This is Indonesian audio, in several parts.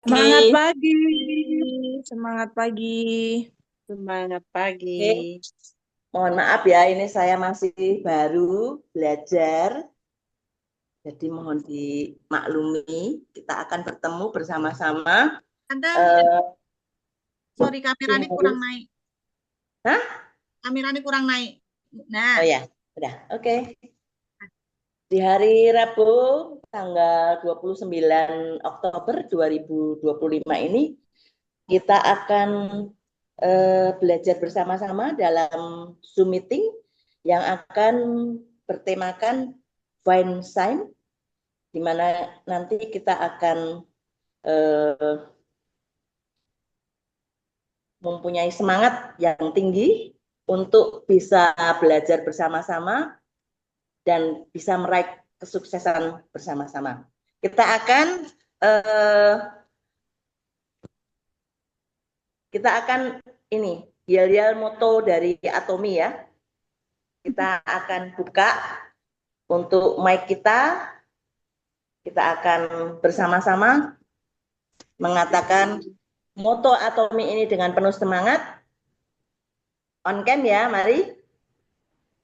Semangat Oke, pagi, semangat pagi. semangat pagi. Oke, mohon maaf ya, ini saya masih baru belajar, jadi mohon dimaklumi. Kita akan bertemu bersama-sama Anda, eh, sorry, di kameranya hari. kurang naik. Hah? Kameranya kurang naik. Nah, Oh ya, udah. Oke. Di hari Rabu tanggal 29 Oktober 2025 ini kita akan belajar bersama-sama dalam Zoom meeting yang akan bertemakan Fine Sign, di mana nanti kita akan eh, mempunyai semangat yang tinggi untuk bisa belajar bersama-sama dan bisa meraih kesuksesan bersama-sama. Eh, kita akan ini yel-yel moto dari Atomi ya. Kita akan buka untuk mic kita. Kita akan bersama-sama mengatakan moto Atomi ini dengan penuh semangat. On cam ya, mari.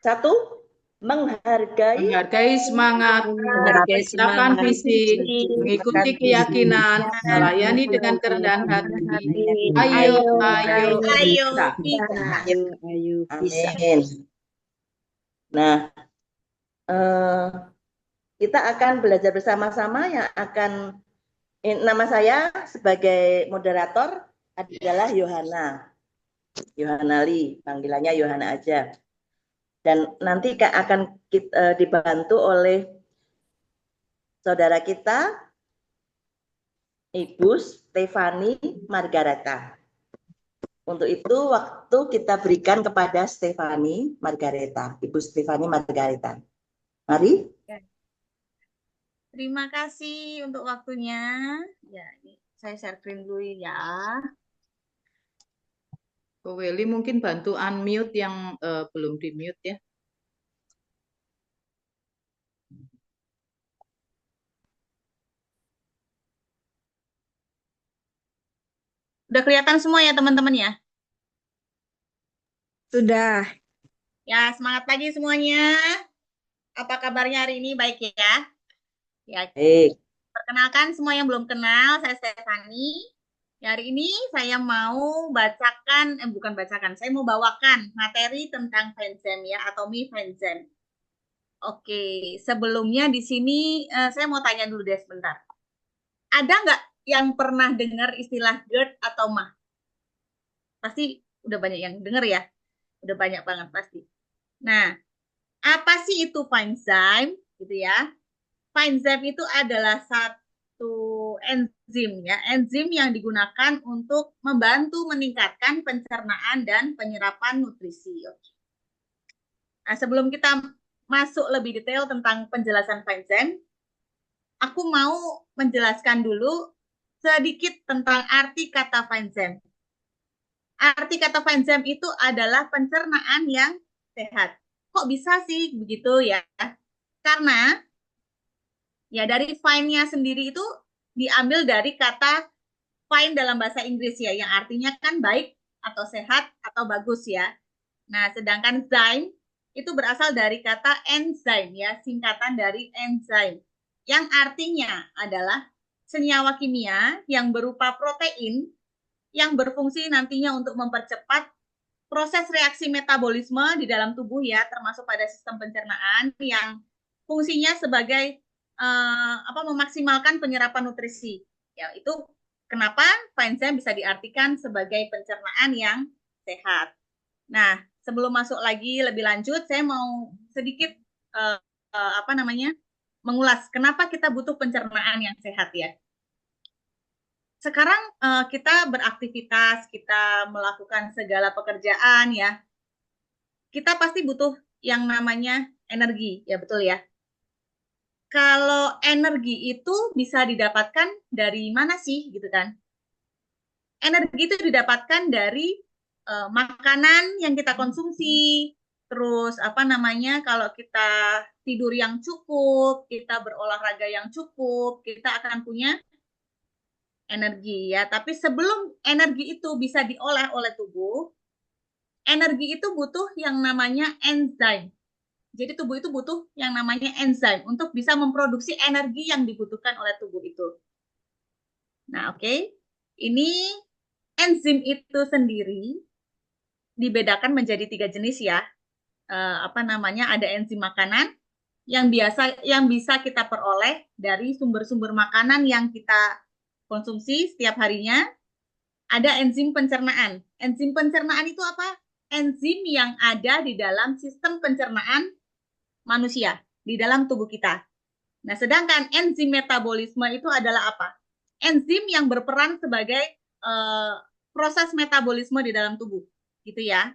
Satu, menghargai Semangat, Menghargai menciptakan semangat, fisik, mengikuti keyakinan, melayani dengan kerendahan hati. Ayo, ayo, ayo bisa. bisa. ayo bisa. Amin. Nah, eh, kita akan belajar bersama-sama yang akan nama saya sebagai moderator adalah Yohana. Yohana Lee, panggilannya Yohana aja. Dan nanti akan dibantu oleh saudara kita, Ibu Stefani Margareta. Untuk itu waktu kita berikan kepada Stefani Margareta, Ibu Stefani Margareta. Mari. Terima kasih untuk waktunya. Ya, ini saya share screen dulu ya. Bu Welly mungkin bantu unmute yang belum di mute ya. Udah kelihatan semua ya teman-teman ya? Sudah. Ya, semangat pagi semuanya. Apa kabarnya hari ini? Baik ya? Ya, Baik. perkenalkan semua yang belum kenal, saya Stefani. Hari ini saya mau bacakan, bukan bacakan, saya mau bawakan materi tentang Fenzem ya, Atomi Fenzem. Oke, sebelumnya di sini saya mau tanya dulu deh sebentar. Ada nggak yang pernah dengar istilah GERD atau MAH? Pasti udah banyak yang dengar ya, udah banyak banget pasti. Nah, apa sih itu Fenzem gitu ya? Fenzem itu adalah satu enzim ya, enzim yang digunakan untuk membantu meningkatkan pencernaan dan penyerapan nutrisi. Nah, sebelum kita masuk lebih detail tentang penjelasan Fenzem, aku mau menjelaskan dulu sedikit tentang arti kata Fenzem. Arti kata Fenzem itu adalah pencernaan yang sehat. Kok bisa sih begitu ya? Karena ya dari fine-nya sendiri itu diambil dari kata fine dalam bahasa Inggris ya, yang artinya kan baik atau sehat atau bagus ya. Nah, sedangkan zyme itu berasal dari kata enzyme ya, singkatan dari enzyme, yang artinya adalah senyawa kimia yang berupa protein yang berfungsi nantinya untuk mempercepat proses reaksi metabolisme di dalam tubuh ya, termasuk pada sistem pencernaan yang fungsinya sebagai memaksimalkan penyerapan nutrisi. Ya, itu kenapa Feinstein bisa diartikan sebagai pencernaan yang sehat. Nah, sebelum masuk lagi lebih lanjut, saya mau sedikit uh, mengulas kenapa kita butuh pencernaan yang sehat ya. Sekarang kita beraktivitas, kita melakukan segala pekerjaan ya, kita pasti butuh yang namanya energi, ya betul ya. Kalau energi itu bisa didapatkan dari mana sih, gitu kan? Energi itu didapatkan dari makanan yang kita konsumsi, terus kalau kita tidur yang cukup, kita berolahraga yang cukup, kita akan punya energi ya. Tapi sebelum energi itu bisa diolah oleh tubuh, energi itu butuh yang namanya enzim. Jadi tubuh itu butuh yang namanya enzim untuk bisa memproduksi energi yang dibutuhkan oleh tubuh itu. Nah, oke. Ini enzim itu sendiri dibedakan menjadi 3 jenis ya. Apa namanya? Ada enzim makanan yang bisa kita peroleh dari sumber-sumber makanan yang kita konsumsi setiap harinya. Ada enzim pencernaan. Enzim pencernaan itu apa? Enzim yang ada di dalam sistem pencernaan manusia, di dalam tubuh kita. Nah, sedangkan enzim metabolisme itu adalah apa? Enzim yang berperan sebagai proses metabolisme di dalam tubuh, gitu ya.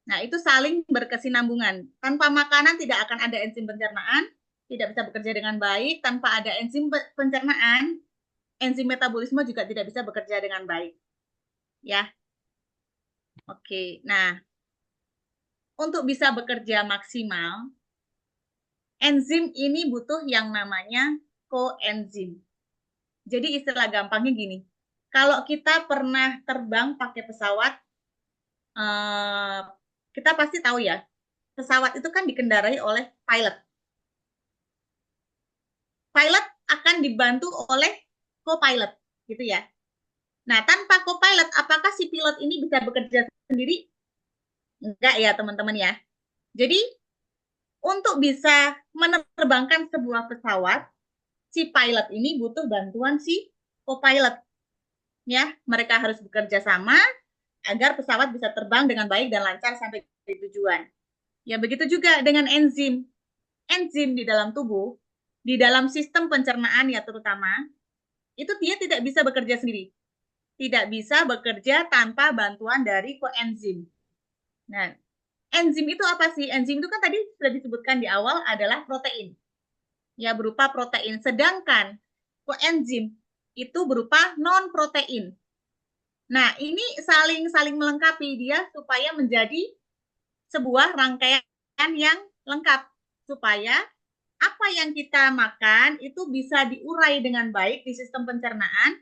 Nah, itu saling berkesinambungan. Tanpa makanan tidak akan ada enzim pencernaan, tidak bisa bekerja dengan baik. Tanpa ada enzim pencernaan, enzim metabolisme juga tidak bisa bekerja dengan baik. Ya. Oke. Nah, untuk bisa bekerja maksimal, enzim ini butuh yang namanya koenzim. Jadi istilah gampangnya gini, kalau kita pernah terbang pakai pesawat, kita pasti tahu ya, pesawat itu kan dikendarai oleh pilot. Pilot akan dibantu oleh co-pilot, gitu ya. Nah, tanpa co-pilot, apakah si pilot ini bisa bekerja sendiri? Enggak ya, teman-teman ya. Jadi, untuk bisa menerbangkan sebuah pesawat, si pilot ini butuh bantuan si co-pilot. Ya, mereka harus bekerja sama agar pesawat bisa terbang dengan baik dan lancar sampai di tujuan. Ya, begitu juga dengan enzim. Enzim di dalam tubuh, di dalam sistem pencernaan ya terutama, itu dia tidak bisa bekerja sendiri. Tidak bisa bekerja tanpa bantuan dari koenzim. Nah, enzim itu apa sih? Enzim itu kan tadi sudah disebutkan di awal adalah protein. Ya, berupa protein. Sedangkan koenzim itu berupa non-protein. Nah, ini saling melengkapi dia supaya menjadi sebuah rangkaian yang lengkap. Supaya apa yang kita makan itu bisa diurai dengan baik di sistem pencernaan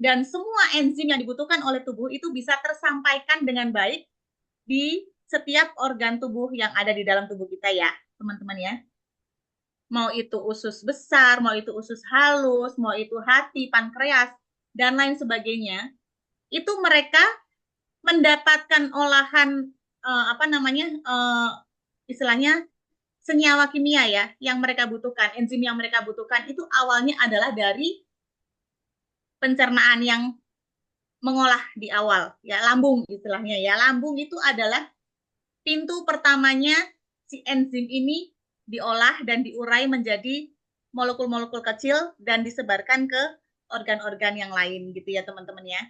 dan semua enzim yang dibutuhkan oleh tubuh itu bisa tersampaikan dengan baik di setiap organ tubuh yang ada di dalam tubuh kita ya, teman-teman ya. Mau itu usus besar, mau itu usus halus, mau itu hati, pankreas, dan lain sebagainya, itu mereka mendapatkan olahan istilahnya senyawa kimia ya yang mereka butuhkan, enzim yang mereka butuhkan itu awalnya adalah dari pencernaan yang mengolah di awal ya, lambung istilahnya ya. Lambung itu adalah pintu pertamanya si enzim ini diolah dan diurai menjadi molekul-molekul kecil dan disebarkan ke organ-organ yang lain gitu ya teman-teman ya.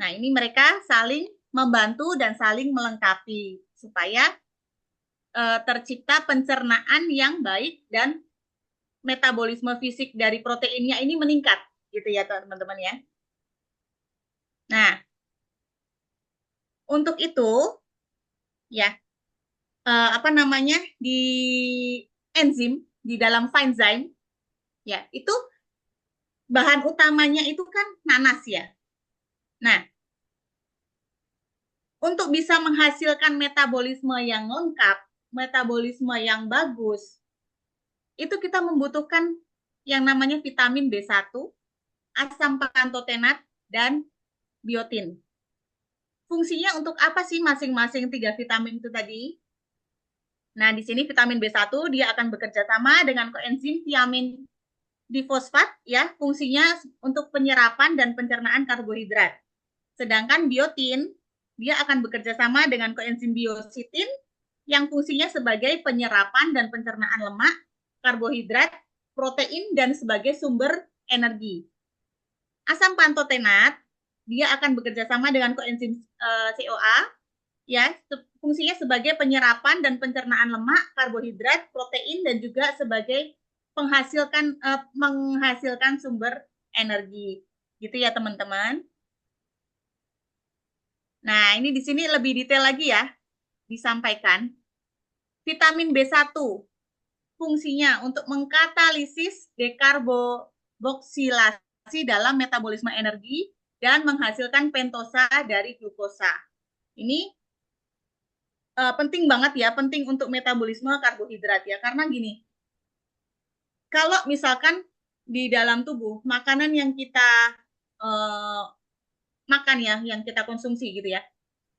Nah, ini mereka saling membantu dan saling melengkapi supaya tercipta pencernaan yang baik dan metabolisme fisik dari proteinnya ini meningkat gitu ya teman-teman ya. Nah, untuk itu ya di enzim di dalam Finezyme ya itu bahan utamanya itu kan nanas ya. Nah, untuk bisa menghasilkan metabolisme yang lengkap, metabolisme yang bagus, itu kita membutuhkan yang namanya vitamin B1, asam pantotenat, dan biotin. Fungsinya untuk apa sih masing-masing 3 vitamin itu tadi? Nah, di sini vitamin B1 dia akan bekerja sama dengan koenzim thiamin difosfat ya, fungsinya untuk penyerapan dan pencernaan karbohidrat. Sedangkan biotin dia akan bekerja sama dengan koenzim biositin yang fungsinya sebagai penyerapan dan pencernaan lemak, karbohidrat, protein, dan sebagai sumber energi. Asam pantotenat, dia akan bekerja sama dengan koenzim CoA, ya, fungsinya sebagai penyerapan dan pencernaan lemak, karbohidrat, protein, dan juga sebagai menghasilkan sumber energi. Gitu ya, teman-teman. Nah, ini di sini lebih detail lagi ya, disampaikan. Vitamin B1 fungsinya untuk mengkatalisis dekarboksilase berpartisipasi dalam metabolisme energi dan menghasilkan pentosa dari glukosa. Ini penting banget ya, penting untuk metabolisme karbohidrat ya, karena gini, kalau misalkan di dalam tubuh makanan yang kita makan ya, yang kita konsumsi gitu ya,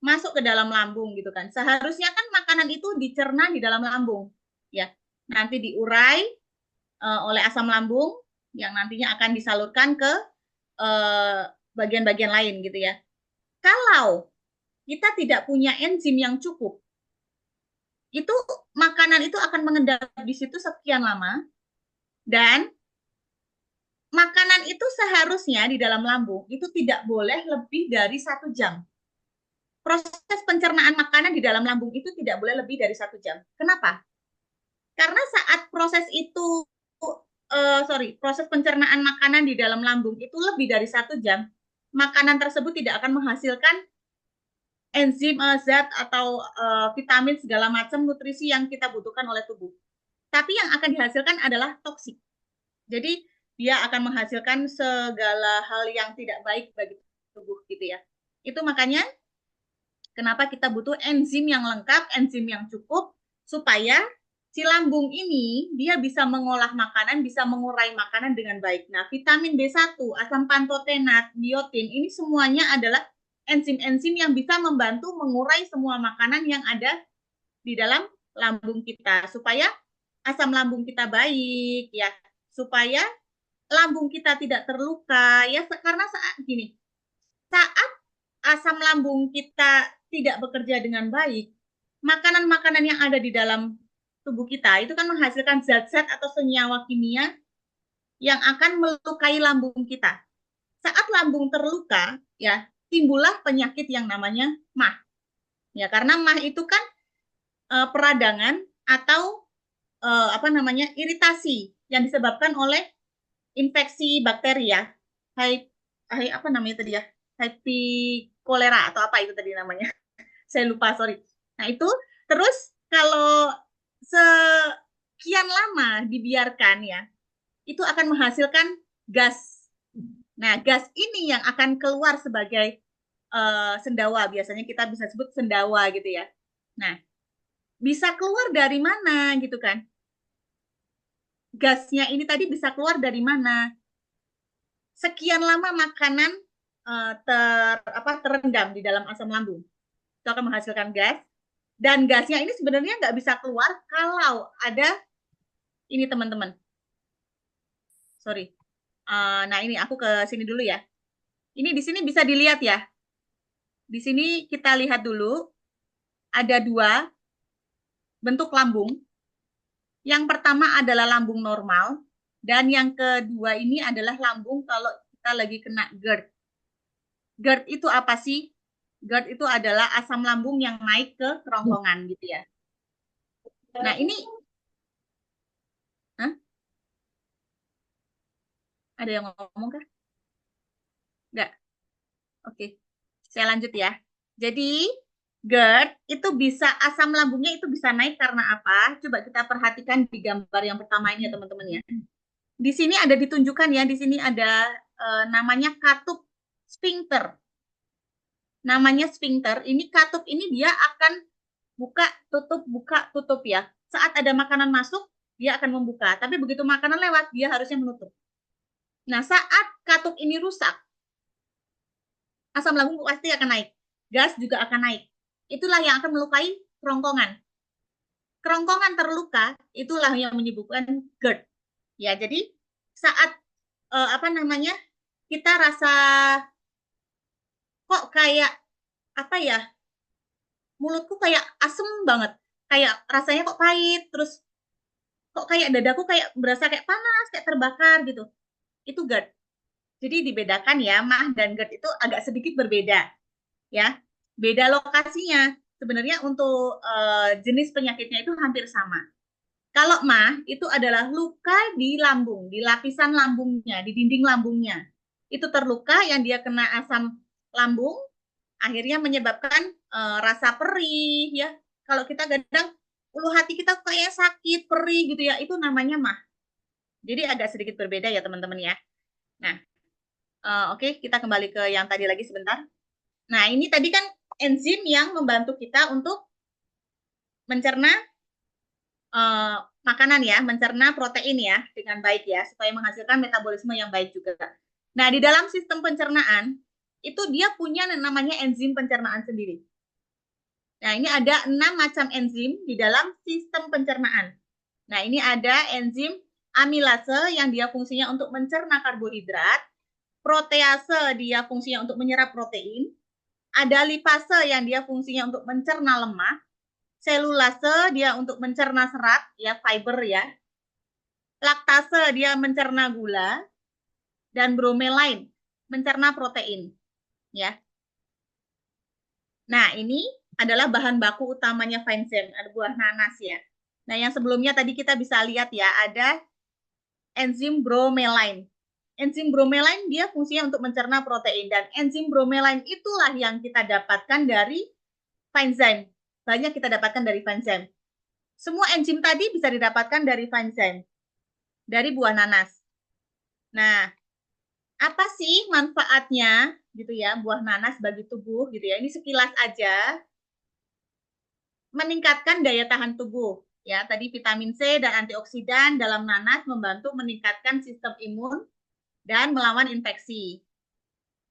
masuk ke dalam lambung gitu kan, seharusnya kan makanan itu dicerna di dalam lambung ya, nanti diurai oleh asam lambung yang nantinya akan disalurkan ke bagian-bagian lain gitu ya. Kalau kita tidak punya enzim yang cukup, itu makanan itu akan mengendap di situ sekian lama, dan makanan itu seharusnya di dalam lambung itu tidak boleh lebih dari 1 jam. Proses pencernaan makanan di dalam lambung itu tidak boleh lebih dari 1 jam. Kenapa? Karena saat proses itu, proses pencernaan makanan di dalam lambung itu lebih dari 1 jam, makanan tersebut tidak akan menghasilkan enzim, zat atau vitamin segala macam nutrisi yang kita butuhkan oleh tubuh. Tapi yang akan dihasilkan adalah toksik. Jadi dia akan menghasilkan segala hal yang tidak baik bagi tubuh gitu ya. Itu makanya kenapa kita butuh enzim yang lengkap, enzim yang cukup, supaya si lambung ini dia bisa mengolah makanan, bisa mengurai makanan dengan baik. Nah, vitamin B1, asam pantotenat, biotin, ini semuanya adalah enzim-enzim yang bisa membantu mengurai semua makanan yang ada di dalam lambung kita, supaya asam lambung kita baik, ya, supaya lambung kita tidak terluka, ya, karena saat asam lambung kita tidak bekerja dengan baik, makanan-makanan yang ada di dalam tubuh kita itu kan menghasilkan zat-zat atau senyawa kimia yang akan melukai lambung kita. Saat lambung terluka, ya, timbullah penyakit yang namanya MAH. Ya, karena MAH itu kan peradangan atau iritasi yang disebabkan oleh infeksi bakteri ya, Happy kolera atau apa itu tadi namanya, saya lupa, sorry. Nah itu, terus kalau sekian lama dibiarkan ya, itu akan menghasilkan gas. Nah gas ini yang akan keluar sebagai sendawa, biasanya kita bisa sebut sendawa gitu ya. Nah bisa keluar dari mana gitu kan? Gasnya ini tadi bisa keluar dari mana? Sekian lama makanan terendam di dalam asam lambung, itu akan menghasilkan gas, dan gasnya ini sebenarnya nggak bisa keluar kalau ada ini teman-teman. Sorry. Nah ini aku ke sini dulu ya. Ini di sini bisa dilihat ya. Di sini kita lihat dulu ada 2 bentuk lambung. Yang pertama adalah lambung normal, dan yang kedua ini adalah lambung kalau kita lagi kena GERD. GERD itu apa sih? GERD itu adalah asam lambung yang naik ke kerongkongan gitu ya. Nah ini, ada yang ngomong kah? Enggak? Oke, saya lanjut ya. Jadi GERD itu bisa, asam lambungnya itu bisa naik karena apa? Coba kita perhatikan di gambar yang pertama ini ya teman-teman ya. Di sini ada ditunjukkan ya, di sini ada namanya katup sphincter. Namanya sphincter, ini katup ini dia akan buka tutup ya. Saat ada makanan masuk, dia akan membuka. Tapi begitu makanan lewat, dia harusnya menutup. Nah, saat katup ini rusak, asam lambung pasti akan naik. Gas juga akan naik. Itulah yang akan melukai kerongkongan. Kerongkongan terluka, itulah yang menyebabkan GERD. Ya, jadi saat kita rasa kok kayak mulutku kayak asem banget, kayak rasanya kok pahit, terus kok kayak dadaku kayak berasa kayak panas, kayak terbakar gitu, itu GERD. Jadi dibedakan ya, MAH dan GERD itu agak sedikit berbeda ya, beda lokasinya. Sebenarnya untuk jenis penyakitnya itu hampir sama. Kalau MAH itu adalah luka di lambung, di lapisan lambungnya, di dinding lambungnya. Itu terluka yang dia kena asam lambung, akhirnya menyebabkan rasa perih ya. Kalau kita kadang ulu hati kita kayak sakit, perih gitu ya, itu namanya MAH. Jadi agak sedikit berbeda ya teman-teman ya. Nah, Oke, kita kembali ke yang tadi lagi sebentar. Nah, ini tadi kan enzim yang membantu kita untuk mencerna makanan ya, mencerna protein ya dengan baik ya, supaya menghasilkan metabolisme yang baik juga. Nah, di dalam sistem pencernaan itu dia punya namanya enzim pencernaan sendiri. Nah, ini ada 6 macam enzim di dalam sistem pencernaan. Nah, ini ada enzim amilase yang dia fungsinya untuk mencerna karbohidrat, protease dia fungsinya untuk menyerap protein, ada lipase yang dia fungsinya untuk mencerna lemak, selulase dia untuk mencerna serat ya, fiber ya, laktase dia mencerna gula, dan bromelain mencerna protein ya. Nah, ini adalah bahan baku utamanya Vincent, ada buah nanas ya. Nah, yang sebelumnya tadi kita bisa lihat ya, ada enzim bromelain. Enzim bromelain dia fungsinya untuk mencerna protein, dan enzim bromelain itulah yang kita dapatkan dari Vincent. Banyak kita dapatkan dari Vincent. Semua enzim tadi bisa didapatkan dari Vincent, dari buah nanas. Nah, apa sih manfaatnya gitu ya buah nanas bagi tubuh gitu ya? Ini sekilas aja. Meningkatkan daya tahan tubuh ya. Tadi vitamin C dan antioksidan dalam nanas membantu meningkatkan sistem imun dan melawan infeksi.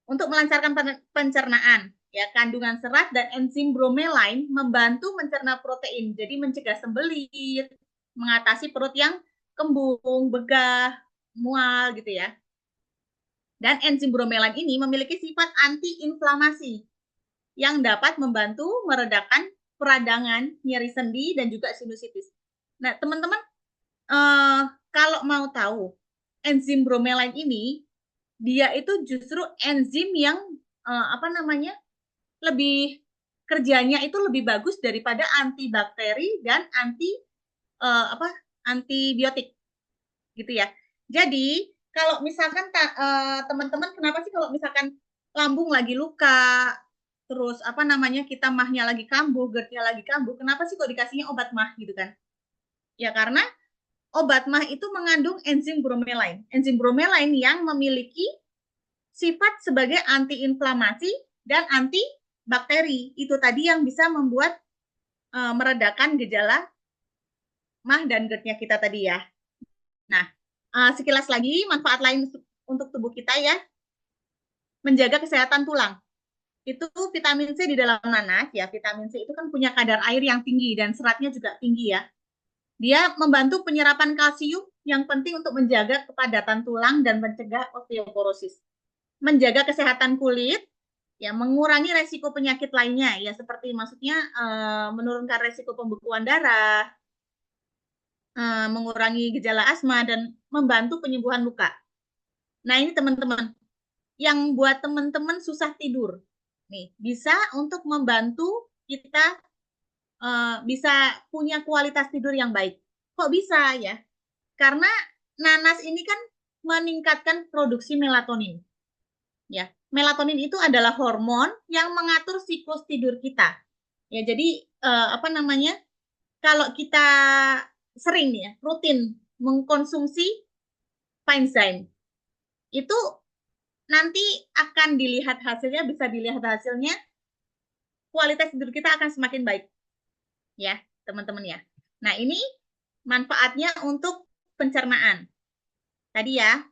Untuk melancarkan pencernaan ya, kandungan serat dan enzim bromelain membantu mencerna protein, jadi mencegah sembelit, mengatasi perut yang kembung, begah, mual gitu ya. Dan enzim bromelain ini memiliki sifat anti-inflamasi yang dapat membantu meredakan peradangan, nyeri sendi, dan juga sinusitis. Nah, teman-teman, kalau mau tahu, enzim bromelain ini, dia itu justru enzim yang, lebih kerjanya itu lebih bagus daripada antibakteri dan antibiotik, gitu ya. Jadi, kalau misalkan teman-teman, kenapa sih kalau misalkan lambung lagi luka, terus kita mahnya lagi kambuh, GERD-nya lagi kambuh, kenapa sih kok dikasihnya obat mah gitu kan? Ya karena obat mah itu mengandung enzim bromelain. Enzim bromelain yang memiliki sifat sebagai antiinflamasi dan antibakteri. Itu tadi yang bisa membuat meredakan gejala mah dan GERD-nya kita tadi ya. Nah, sekilas lagi manfaat lain untuk tubuh kita ya, menjaga kesehatan tulang. Itu vitamin C di dalam nanas ya, vitamin C itu kan punya kadar air yang tinggi dan seratnya juga tinggi ya. Dia membantu penyerapan kalsium yang penting untuk menjaga kepadatan tulang dan mencegah osteoporosis. Menjaga kesehatan kulit, ya mengurangi resiko penyakit lainnya ya, seperti maksudnya menurunkan resiko pembekuan darah, mengurangi gejala asma, dan membantu penyembuhan luka. Nah, ini teman-teman, yang buat teman-teman susah tidur, nih bisa untuk membantu kita bisa punya kualitas tidur yang baik. Kok bisa ya? Karena nanas ini kan meningkatkan produksi melatonin. Ya, melatonin itu adalah hormon yang mengatur siklus tidur kita. Ya, jadi kalau kita sering ya, rutin mengkonsumsi Vincent, itu nanti akan dilihat hasilnya, bisa dilihat hasilnya, kualitas tidur kita akan semakin baik. Ya, teman-teman ya. Nah, ini manfaatnya untuk pencernaan. Tadi ya,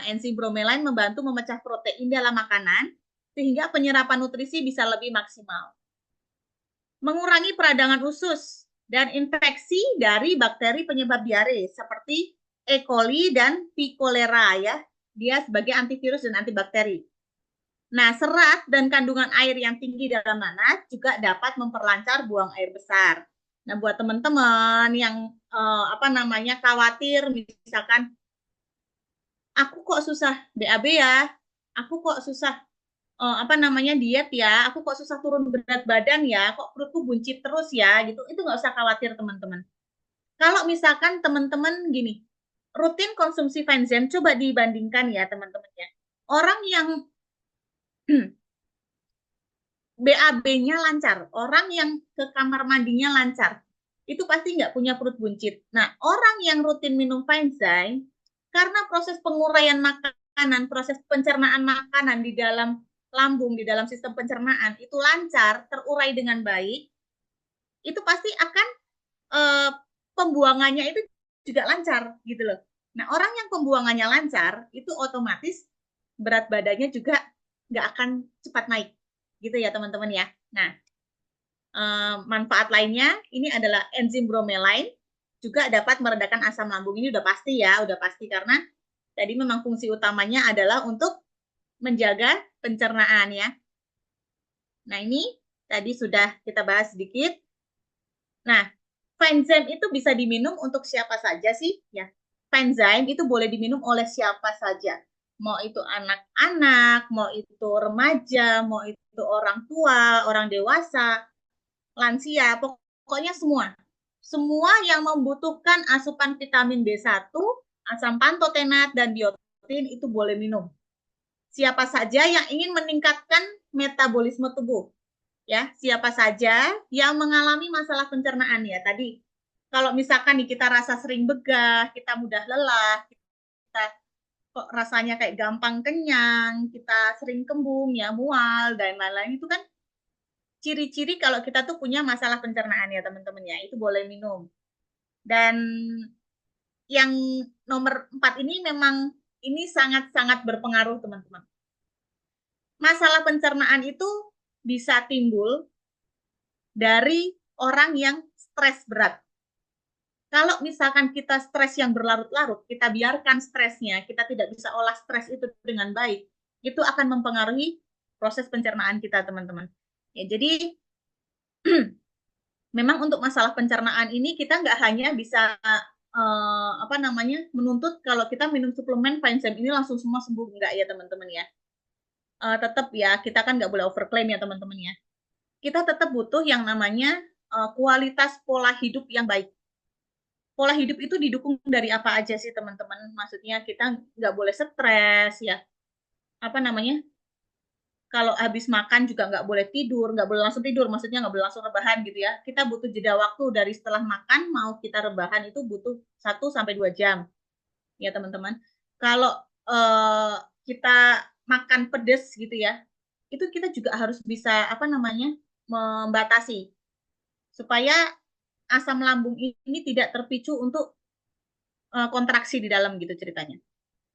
enzim bromelain membantu memecah protein dalam makanan sehingga penyerapan nutrisi bisa lebih maksimal. Mengurangi peradangan usus dan infeksi dari bakteri penyebab diare seperti E. coli dan P. cholera ya. Dia sebagai antivirus dan antibakteri. Nah, serat dan kandungan air yang tinggi dalam nanas juga dapat memperlancar buang air besar. Nah, buat teman-teman yang khawatir, misalkan aku kok susah BAB ya, aku kok susah diet ya, aku kok susah turun berat badan ya, kok perutku buncit terus ya, gitu. Itu nggak usah khawatir teman-teman. Kalau misalkan teman-teman gini, rutin konsumsi Vincent, coba dibandingkan ya teman-teman ya. Orang yang BAB-nya lancar, orang yang ke kamar mandinya lancar, itu pasti nggak punya perut buncit. Nah, orang yang rutin minum Vincent, karena proses penguraian makanan makanan, proses pencernaan makanan di dalam lambung, di dalam sistem pencernaan itu lancar, terurai dengan baik, itu pasti akan pembuangannya itu juga lancar gitu loh. Nah, orang yang pembuangannya lancar itu otomatis berat badannya juga nggak akan cepat naik gitu ya teman-teman ya. Nah, manfaat lainnya ini adalah enzim bromelain juga dapat meredakan asam lambung. Ini udah pasti ya, udah pasti karena tadi memang fungsi utamanya adalah untuk menjaga pencernaan ya. Nah, ini tadi sudah kita bahas sedikit. Nah, Fenzyme itu bisa diminum untuk siapa saja sih? Ya, Fenzyme itu boleh diminum oleh siapa saja. Mau itu anak-anak, mau itu remaja, mau itu orang tua, orang dewasa, lansia, pokoknya semua. Semua yang membutuhkan asupan vitamin B1, asam pantotenat, dan biotin itu boleh minum. Siapa saja yang ingin meningkatkan metabolisme tubuh. Ya, siapa saja yang mengalami masalah pencernaan ya. Tadi kalau misalkan nih kita rasa sering begah, kita mudah lelah, kita kok rasanya kayak gampang kenyang, kita sering kembung ya, mual dan lain-lain, itu kan ciri-ciri kalau kita tuh punya masalah pencernaan ya teman-teman ya. Itu boleh minum. Dan yang nomor 4 ini memang ini sangat-sangat berpengaruh teman-teman. Masalah pencernaan itu bisa timbul dari orang yang stres berat. Kalau misalkan kita stres yang berlarut-larut, kita biarkan stresnya, kita tidak bisa olah stres itu dengan baik, itu akan mempengaruhi proses pencernaan kita, teman-teman. Ya, jadi memang untuk masalah pencernaan ini kita nggak hanya bisa menuntut kalau kita minum suplemen Fenzyme ini langsung semua sembuh, enggak ya teman-teman ya. Tetap ya, kita kan nggak boleh overclaim ya teman-teman ya. Kita tetap butuh yang namanya kualitas pola hidup yang baik. Pola hidup itu didukung dari apa aja sih teman-teman? Maksudnya kita nggak boleh stres ya. Kalau habis makan juga nggak boleh tidur, nggak boleh langsung tidur, maksudnya nggak boleh langsung rebahan gitu ya. Kita butuh jeda waktu dari setelah makan mau kita rebahan itu butuh 1-2 jam. Ya teman-teman. Kalau kita makan pedas gitu ya, itu kita juga harus bisa membatasi supaya asam lambung ini tidak terpicu untuk kontraksi di dalam gitu ceritanya.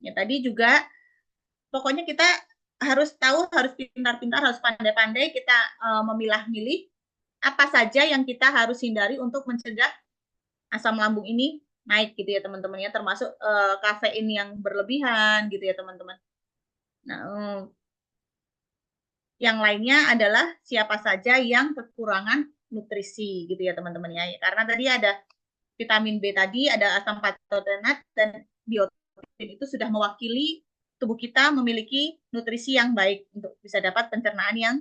Ya tadi juga pokoknya kita harus tahu, harus pintar-pintar, harus pandai-pandai kita memilah-milih apa saja yang kita harus hindari untuk mencegah asam lambung ini naik gitu ya teman-teman ya, termasuk kafein yang berlebihan gitu ya teman-teman. Nah, yang lainnya adalah siapa saja yang kekurangan nutrisi gitu ya teman-teman ya. Karena tadi ada vitamin B tadi, ada asam pantotenat dan biotin itu sudah mewakili tubuh kita memiliki nutrisi yang baik untuk bisa dapat pencernaan yang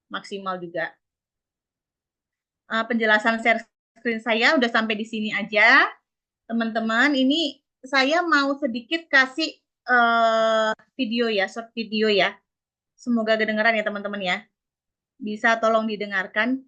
maksimal juga. Penjelasan share screen saya udah sampai di sini aja. Teman-teman, ini saya mau sedikit kasih video ya, short video ya. Semoga kedengaran ya teman-teman ya. Bisa tolong didengarkan.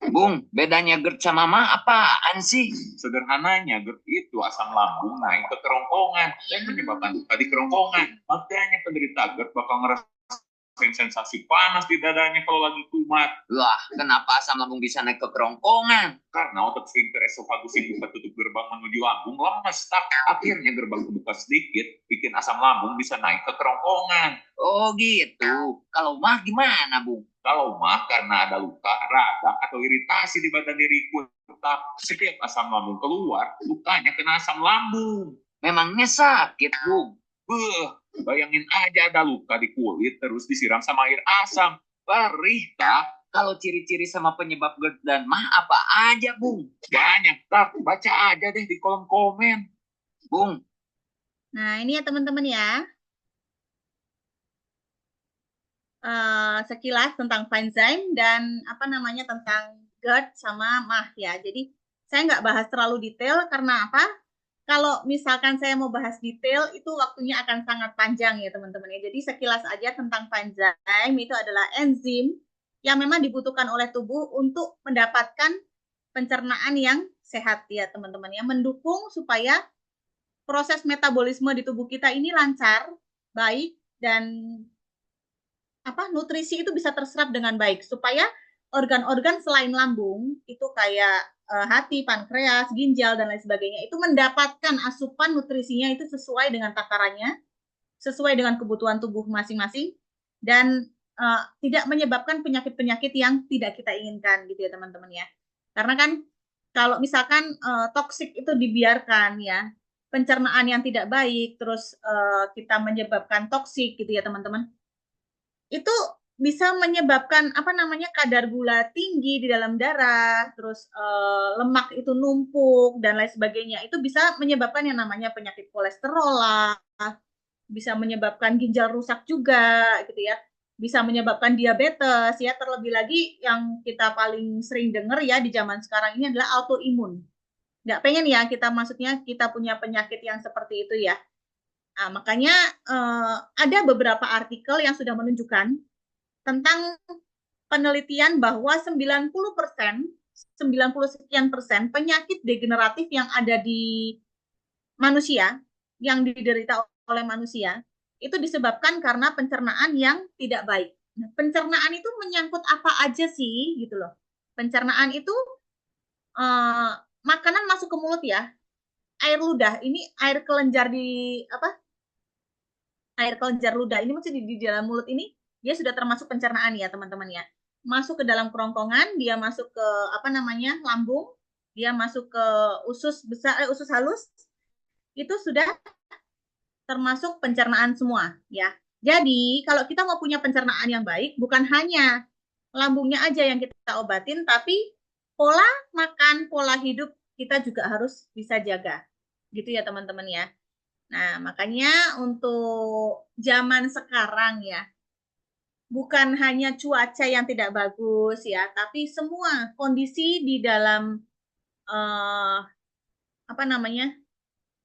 Bung, bedanya GERD sama MAH apaan sih? Sederhananya GERD itu asam lambung naik ke kerongkongan yang menyebabkan luka di kerongkongan. Makanya penderita GERD bakal ngerasain sensasi panas di dadanya kalau lagi kumat. Wah, kenapa asam lambung bisa naik ke kerongkongan? Karena otot sphincter esofagus yang buka tutup gerbang menuju lambung lemes. Akhirnya gerbang kebuka sedikit, bikin asam lambung bisa naik ke kerongkongan. Oh gitu. Kalau MAH gimana, Bung? Kalau MAH karena ada luka, radang, atau iritasi di badan diri kulit, setiap asam lambung keluar, lukanya kena asam lambung. Memangnya sakit, Bung? Bayangin aja ada luka di kulit terus disiram sama air asam. Perih, tak? Kalau ciri-ciri sama penyebab GERD dan MAH apa aja, Bung? Banyak, tak? Baca aja deh di kolom komen. Bung. Nah, ini ya teman-teman ya. Sekilas tentang Fenzyme dan tentang GERD sama MAH ya. Jadi saya nggak bahas terlalu detail karena apa? Kalau misalkan saya mau bahas detail itu waktunya akan sangat panjang ya teman-teman ya. Jadi sekilas aja tentang Fenzyme itu adalah enzim yang memang dibutuhkan oleh tubuh untuk mendapatkan pencernaan yang sehat ya teman-teman ya. Mendukung supaya proses metabolisme di tubuh kita ini lancar baik dan nutrisi itu bisa terserap dengan baik supaya organ-organ selain lambung itu kayak hati, pankreas, ginjal dan lain sebagainya itu mendapatkan asupan nutrisinya itu sesuai dengan takarannya, sesuai dengan kebutuhan tubuh masing-masing dan tidak menyebabkan penyakit-penyakit yang tidak kita inginkan gitu ya teman-teman ya. Karena kan kalau misalkan toksik itu dibiarkan ya, pencernaan yang tidak baik terus kita menyebabkan toksik gitu ya teman-teman. Itu bisa menyebabkan kadar gula tinggi di dalam darah, terus lemak itu numpuk dan lain sebagainya. Itu bisa menyebabkan yang namanya penyakit kolesterol lah, bisa menyebabkan ginjal rusak juga gitu ya. Bisa menyebabkan diabetes ya, terlebih lagi yang kita paling sering dengar ya di zaman sekarang ini adalah autoimun. Nggak pengen ya kita punya penyakit yang seperti itu ya. Nah, makanya ada beberapa artikel yang sudah menunjukkan tentang penelitian bahwa 90 sekian persen penyakit degeneratif yang ada di manusia, yang diderita oleh manusia, itu disebabkan karena pencernaan yang tidak baik. Nah, pencernaan itu menyangkut apa aja sih, gitu loh. Pencernaan itu makanan masuk ke mulut ya, air ludah, ini air kelenjar air kelenjar ludah ini masih di dalam mulut ini dia sudah termasuk pencernaan ya teman-teman ya. Masuk ke dalam kerongkongan, dia masuk ke lambung, dia masuk ke usus besar, usus halus, itu sudah termasuk pencernaan semua ya. Jadi kalau kita mau punya pencernaan yang baik, bukan hanya lambungnya aja yang kita obatin, tapi pola makan, pola hidup kita juga harus bisa jaga. Gitu ya teman-teman ya. Nah, makanya untuk zaman sekarang ya, bukan hanya cuaca yang tidak bagus ya, tapi semua kondisi di dalam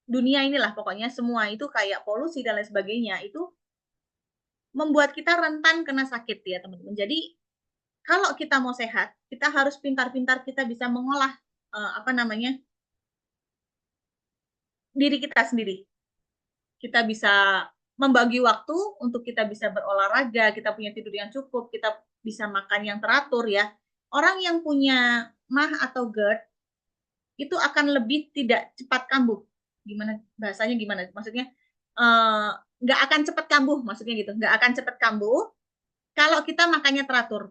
dunia inilah pokoknya semua itu kayak polusi dan lain sebagainya itu membuat kita rentan kena sakit ya teman-teman. Jadi kalau kita mau sehat, kita harus pintar-pintar kita bisa mengolah diri kita sendiri. Kita bisa membagi waktu untuk kita bisa berolahraga, kita punya tidur yang cukup, kita bisa makan yang teratur ya. Orang yang punya MAH atau GERD itu akan lebih tidak cepat kambuh. Gimana bahasanya gimana? Maksudnya nggak akan cepat kambuh, maksudnya gitu. Nggak akan cepat kambuh kalau kita makannya teratur.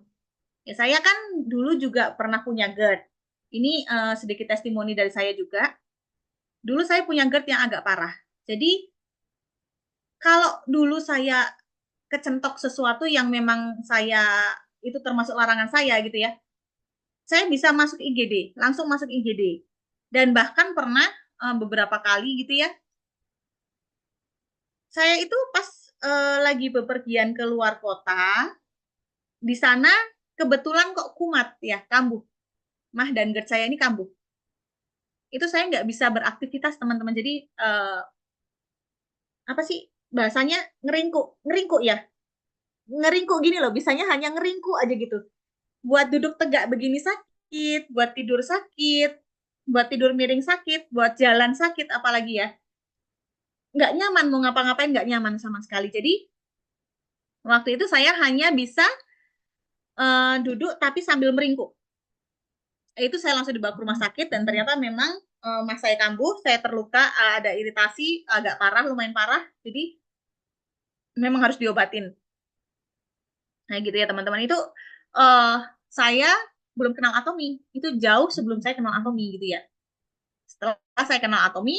Ya saya kan dulu juga pernah punya GERD. Ini sedikit testimoni dari saya juga. Dulu saya punya GERD yang agak parah. Jadi kalau dulu saya kecentok sesuatu yang memang saya itu termasuk larangan saya gitu ya, saya bisa masuk IGD, langsung masuk IGD. Dan bahkan pernah beberapa kali gitu ya, saya itu pas lagi bepergian ke luar kota, di sana kebetulan kok kumat ya, kambuh. MAH dan GERD saya ini kambuh. Itu saya nggak bisa beraktivitas teman-teman. Jadi bahasanya ngeringkuk ya, ngeringkuk gini loh, bisanya hanya ngeringkuk aja gitu. Buat duduk tegak begini sakit, buat tidur sakit, buat tidur miring sakit, buat jalan sakit, apalagi ya. Nggak nyaman, mau ngapa-ngapain nggak nyaman sama sekali. Jadi waktu itu saya hanya bisa duduk tapi sambil meringkuk. Itu saya langsung dibawa ke rumah sakit dan ternyata memang mas saya kambuh, saya terluka, ada iritasi agak parah, lumayan parah. Jadi memang harus diobatin. Nah gitu ya teman-teman, itu saya belum kenal atomi, itu jauh sebelum saya kenal atomi gitu ya. Setelah saya kenal atomi,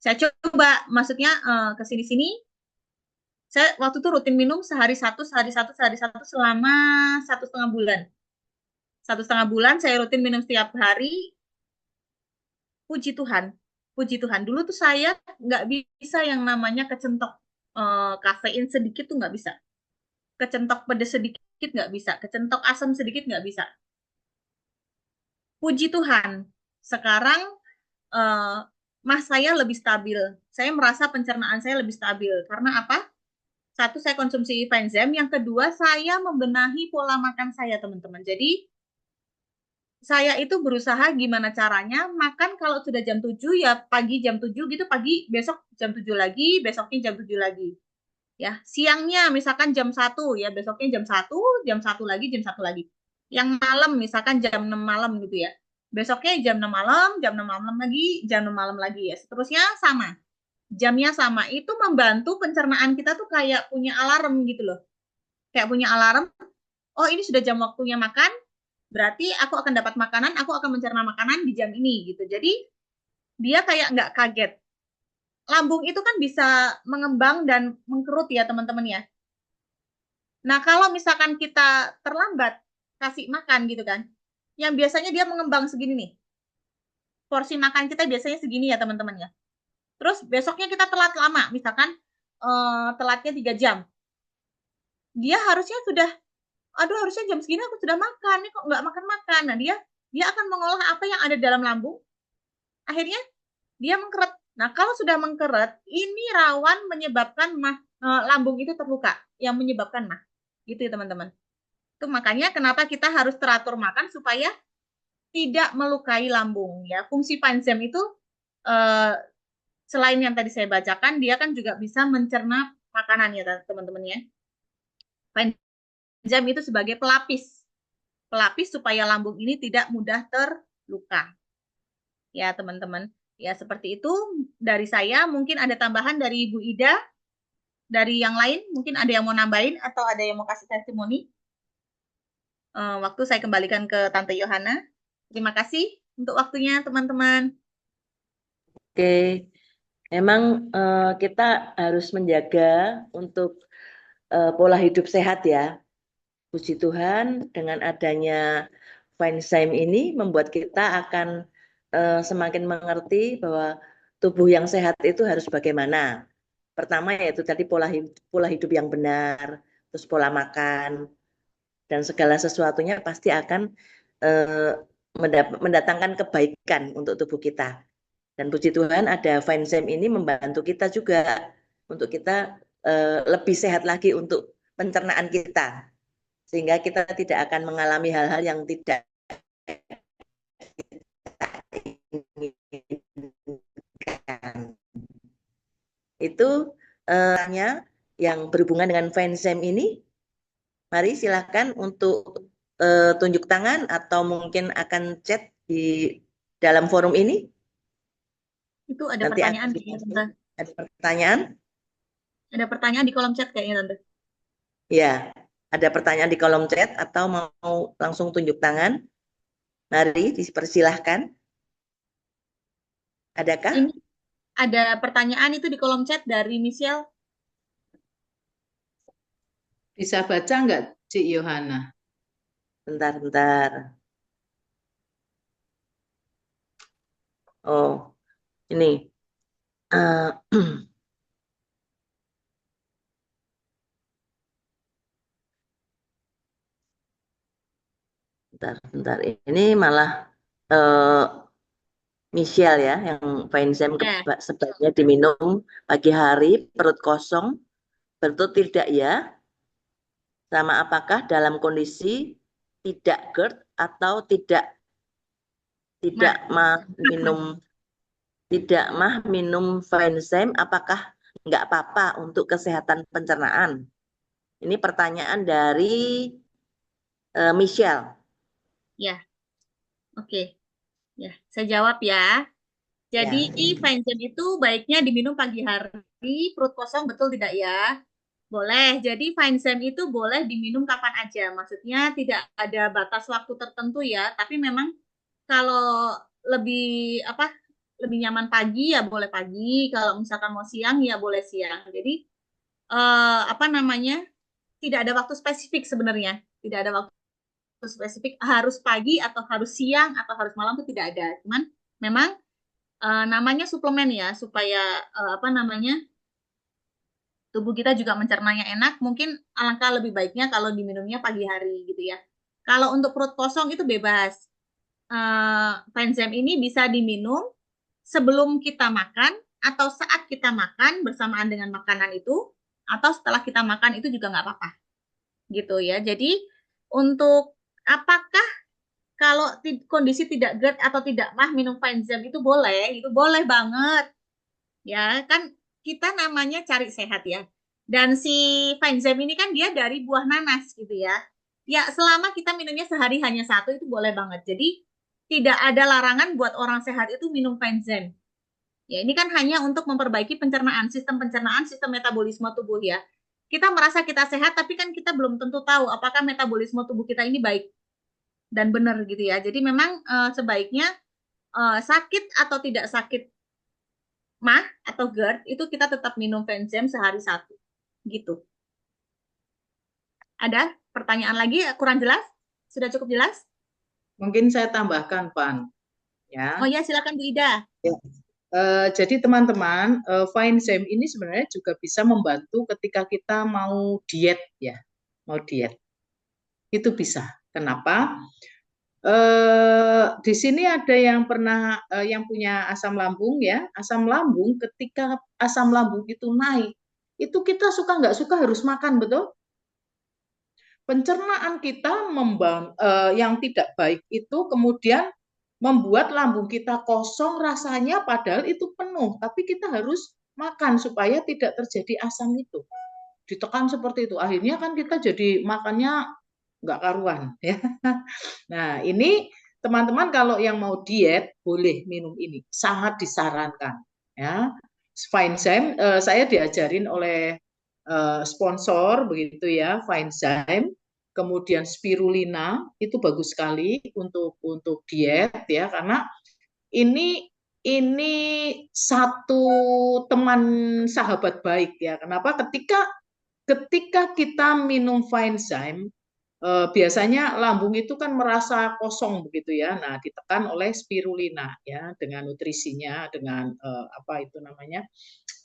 saya coba maksudnya ke sini-sini, saya waktu itu rutin minum sehari satu selama 1,5 bulan. 1,5 bulan saya rutin minum setiap hari. Puji Tuhan, dulu tuh saya nggak bisa yang namanya kecentok kafein sedikit tuh nggak bisa. Kecentok pedas sedikit nggak bisa, kecentok asam sedikit nggak bisa. Puji Tuhan, sekarang MAH saya lebih stabil. Saya merasa pencernaan saya lebih stabil. Karena apa? Satu, saya konsumsi Fenzem. Yang kedua, saya membenahi pola makan saya, teman-teman. Jadi, saya itu berusaha gimana caranya makan kalau sudah jam 7, ya pagi jam 7 gitu, pagi besok jam 7 lagi, besoknya jam 7 lagi. Ya, siangnya misalkan jam 1 ya, besoknya jam 1 lagi, jam 1 lagi. Yang malam misalkan jam 6 malam gitu ya. Besoknya jam 6 malam, jam 6 malam lagi, jam 6 malam lagi ya. Seterusnya sama. Jamnya sama. Itu membantu pencernaan kita tuh kayak punya alarm gitu loh. Kayak punya alarm, oh ini sudah jam waktunya makan, berarti aku akan dapat makanan, aku akan mencerna makanan di jam ini gitu. Jadi dia kayak nggak kaget. Lambung itu kan bisa mengembang dan mengkerut ya teman-teman ya. Nah, kalau misalkan kita terlambat kasih makan gitu kan, yang biasanya dia mengembang segini nih. Porsi makan kita biasanya segini ya teman-teman ya. Terus besoknya kita telat lama, misalkan telatnya 3 jam. Dia harusnya sudah, aduh harusnya jam segini aku sudah makan, nih kok nggak makan-makan. Nah, dia akan mengolah apa yang ada dalam lambung. Akhirnya dia mengkeret. Nah, kalau sudah mengkeret, ini rawan menyebabkan lambung itu terluka, yang menyebabkan mah. Gitu ya teman-teman. Itu makanya kenapa kita harus teratur makan supaya tidak melukai lambung ya. Fungsi panzem itu selain yang tadi saya bacakan, dia kan juga bisa mencerna makanan ya teman-teman ya. Panzem itu sebagai pelapis supaya lambung ini tidak mudah terluka. Ya teman-teman, ya seperti itu dari saya. Mungkin ada tambahan dari Ibu Ida, dari yang lain mungkin ada yang mau nambahin atau ada yang mau kasih testimoni. Waktu saya kembalikan ke Tante Yohana. Terima kasih untuk waktunya teman-teman. Oke, memang kita harus menjaga untuk pola hidup sehat ya. Puji Tuhan, dengan adanya Feinstein ini membuat kita akan semakin mengerti bahwa tubuh yang sehat itu harus bagaimana. Pertama yaitu tadi pola hidup yang benar, terus pola makan, dan segala sesuatunya pasti akan mendatangkan kebaikan untuk tubuh kita. Dan puji Tuhan ada Feinstein ini membantu kita juga untuk kita lebih sehat lagi untuk pencernaan kita, sehingga kita tidak akan mengalami hal-hal yang tidak inginkan. Itu yang berhubungan dengan Feinstein ini. Mari silakan untuk tunjuk tangan atau mungkin akan chat di dalam forum ini. Itu ada Nanti pertanyaan akan kayaknya, Tante. ada pertanyaan? Ada pertanyaan di kolom chat kayaknya, Tante. Ya, ada pertanyaan di kolom chat atau mau langsung tunjuk tangan? Mari dipersilahkan. Adakah? Ini ada pertanyaan itu di kolom chat dari Michelle. Bisa baca nggak, Cik Yohana? Bentar. Oh, ini. Bentar. Ini malah Michelle ya, yang Feinstein sebaiknya diminum pagi hari, perut kosong, betul tidak ya? Sama apakah dalam kondisi tidak GERD atau tidak mah minum Feinstein, apakah nggak apa-apa untuk kesehatan pencernaan? Ini pertanyaan dari Michelle. Ya, oke. Ya, saya jawab ya. Jadi Feinstein itu baiknya diminum pagi hari, perut kosong, betul tidak ya? Boleh. Jadi Feinstein itu boleh diminum kapan aja. Maksudnya tidak ada batas waktu tertentu ya. Tapi memang kalau lebih nyaman pagi ya boleh pagi. Kalau misalkan mau siang ya boleh siang. Jadi tidak ada waktu spesifik sebenarnya. Tidak ada waktu spesifik harus pagi atau harus siang atau harus malam itu tidak ada. Cuman memang namanya suplemen ya supaya tubuh kita juga mencernanya enak. Mungkin alangkah lebih baiknya kalau diminumnya pagi hari gitu ya. Kalau untuk perut kosong itu bebas. Feinstein ini bisa diminum sebelum kita makan atau saat kita makan bersamaan dengan makanan itu, atau setelah kita makan itu juga nggak apa-apa gitu ya. Jadi untuk apakah kalau kondisi tidak GERD atau tidak mah minum Feinstein itu boleh banget ya. Kan kita namanya cari sehat ya. Dan si Fenzem ini kan dia dari buah nanas gitu ya. Ya, selama kita minumnya sehari hanya satu itu boleh banget. Jadi tidak ada larangan buat orang sehat itu minum Fenzem. Ya, ini kan hanya untuk memperbaiki pencernaan, sistem metabolisme tubuh ya. Kita merasa kita sehat, tapi kan kita belum tentu tahu apakah metabolisme tubuh kita ini baik dan benar gitu ya. Jadi memang sebaiknya sakit atau tidak sakit mah atau GERD itu kita tetap minum Fenzem sehari satu gitu. Ada pertanyaan lagi kurang jelas? Sudah cukup jelas? Mungkin saya tambahkan, Pan. Ya. Oh ya, silakan Bu Ida. Jadi teman-teman, Fenzem ini sebenarnya juga bisa membantu ketika kita mau diet ya, mau diet. Itu bisa. Kenapa? Di sini ada yang pernah yang punya asam lambung ya. Asam lambung, ketika asam lambung itu naik, itu kita suka nggak suka harus makan, betul? Pencernaan kita yang tidak baik itu kemudian membuat lambung kita kosong rasanya padahal itu penuh, tapi kita harus makan supaya tidak terjadi asam itu. Ditekan seperti itu. Akhirnya kan kita jadi makannya nggak karuan ya. Nah, ini teman-teman kalau yang mau diet boleh minum ini. Sangat disarankan ya. Fenzem saya diajarin oleh sponsor begitu ya, Fenzem. Kemudian spirulina itu bagus sekali untuk diet ya, karena ini satu teman sahabat baik ya. Kenapa? Ketika kita minum Fenzem, biasanya lambung itu kan merasa kosong begitu ya. Nah, ditekan oleh spirulina ya, dengan nutrisinya, dengan apa itu namanya,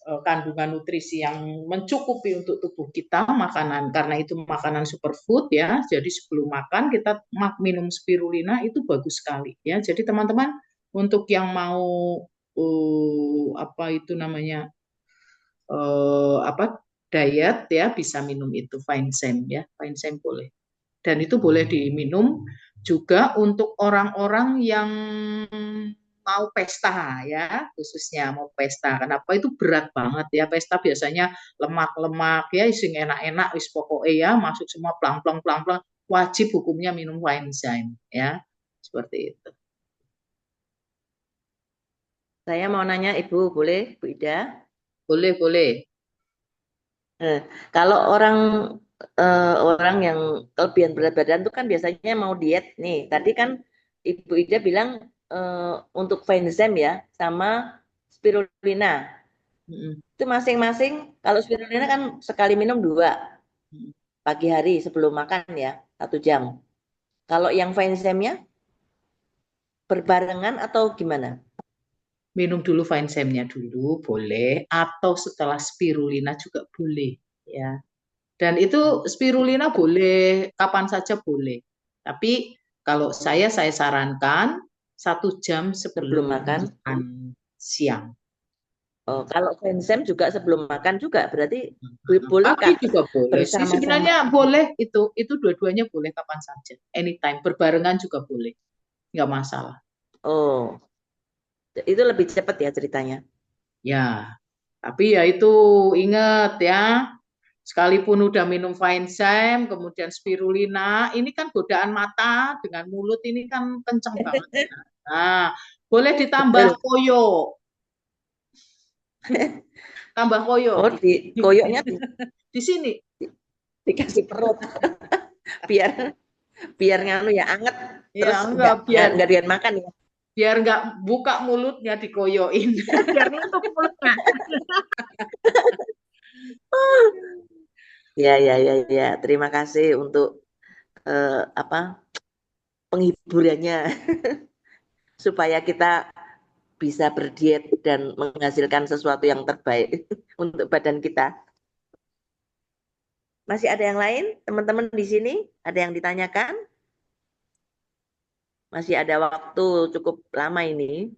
kandungan nutrisi yang mencukupi untuk tubuh kita, makanan, karena itu makanan superfood ya. Jadi sebelum makan kita minum spirulina itu bagus sekali ya. Jadi teman-teman untuk yang mau apa itu namanya, apa, diet ya, bisa minum itu Fenzem ya. Fenzem boleh. Dan itu boleh diminum juga untuk orang-orang yang mau pesta ya, khususnya mau pesta. Kenapa? Itu berat banget ya, pesta biasanya lemak-lemak ya, sing enak-enak wis pokoknya ya, masuk semua plang-plang plang-plang, wajib hukumnya minum Fenzem ya. Seperti itu. Saya mau nanya Ibu, boleh Bu Ida? Boleh, boleh. Kalau orang yang kelebihan berat badan itu kan biasanya mau diet nih. Tadi kan Ibu Ida bilang untuk Fenzem ya, sama spirulina. Itu masing-masing, kalau spirulina kan sekali minum 2 pagi hari sebelum makan ya, 1 jam. Kalau yang Fenzemnya berbarengan atau gimana? Minum dulu Fenzemnya dulu boleh, atau setelah spirulina juga boleh ya. Dan itu spirulina boleh kapan saja boleh. Tapi kalau saya sarankan 1 jam sebelum makan siang. Oh, kalau Fenzem juga sebelum makan juga berarti boleh Pagi juga boleh. bersama-sama? Sebenarnya boleh itu dua-duanya boleh kapan saja, anytime, berbarengan juga boleh, nggak masalah. Oh, itu lebih cepat ya ceritanya. Ya, tapi ya itu ingat ya, sekalipun udah minum Fenzem, kemudian spirulina, ini kan godaan mata dengan mulut ini kan kenceng banget. Nah, boleh ditambah koyo. Tambah koyo. Oh, di koyoknya di sini dikasih perut. biar nganu ya, anget. Terus ya, enggak doyan makan ya. Biar nggak buka mulutnya dikoyoin. Biar nutup mulutnya. Ya. Terima kasih untuk penghiburannya supaya kita bisa berdiet dan menghasilkan sesuatu yang terbaik untuk badan kita. Masih ada yang lain, teman-teman di sini? Ada yang ditanyakan? Masih ada waktu cukup lama ini.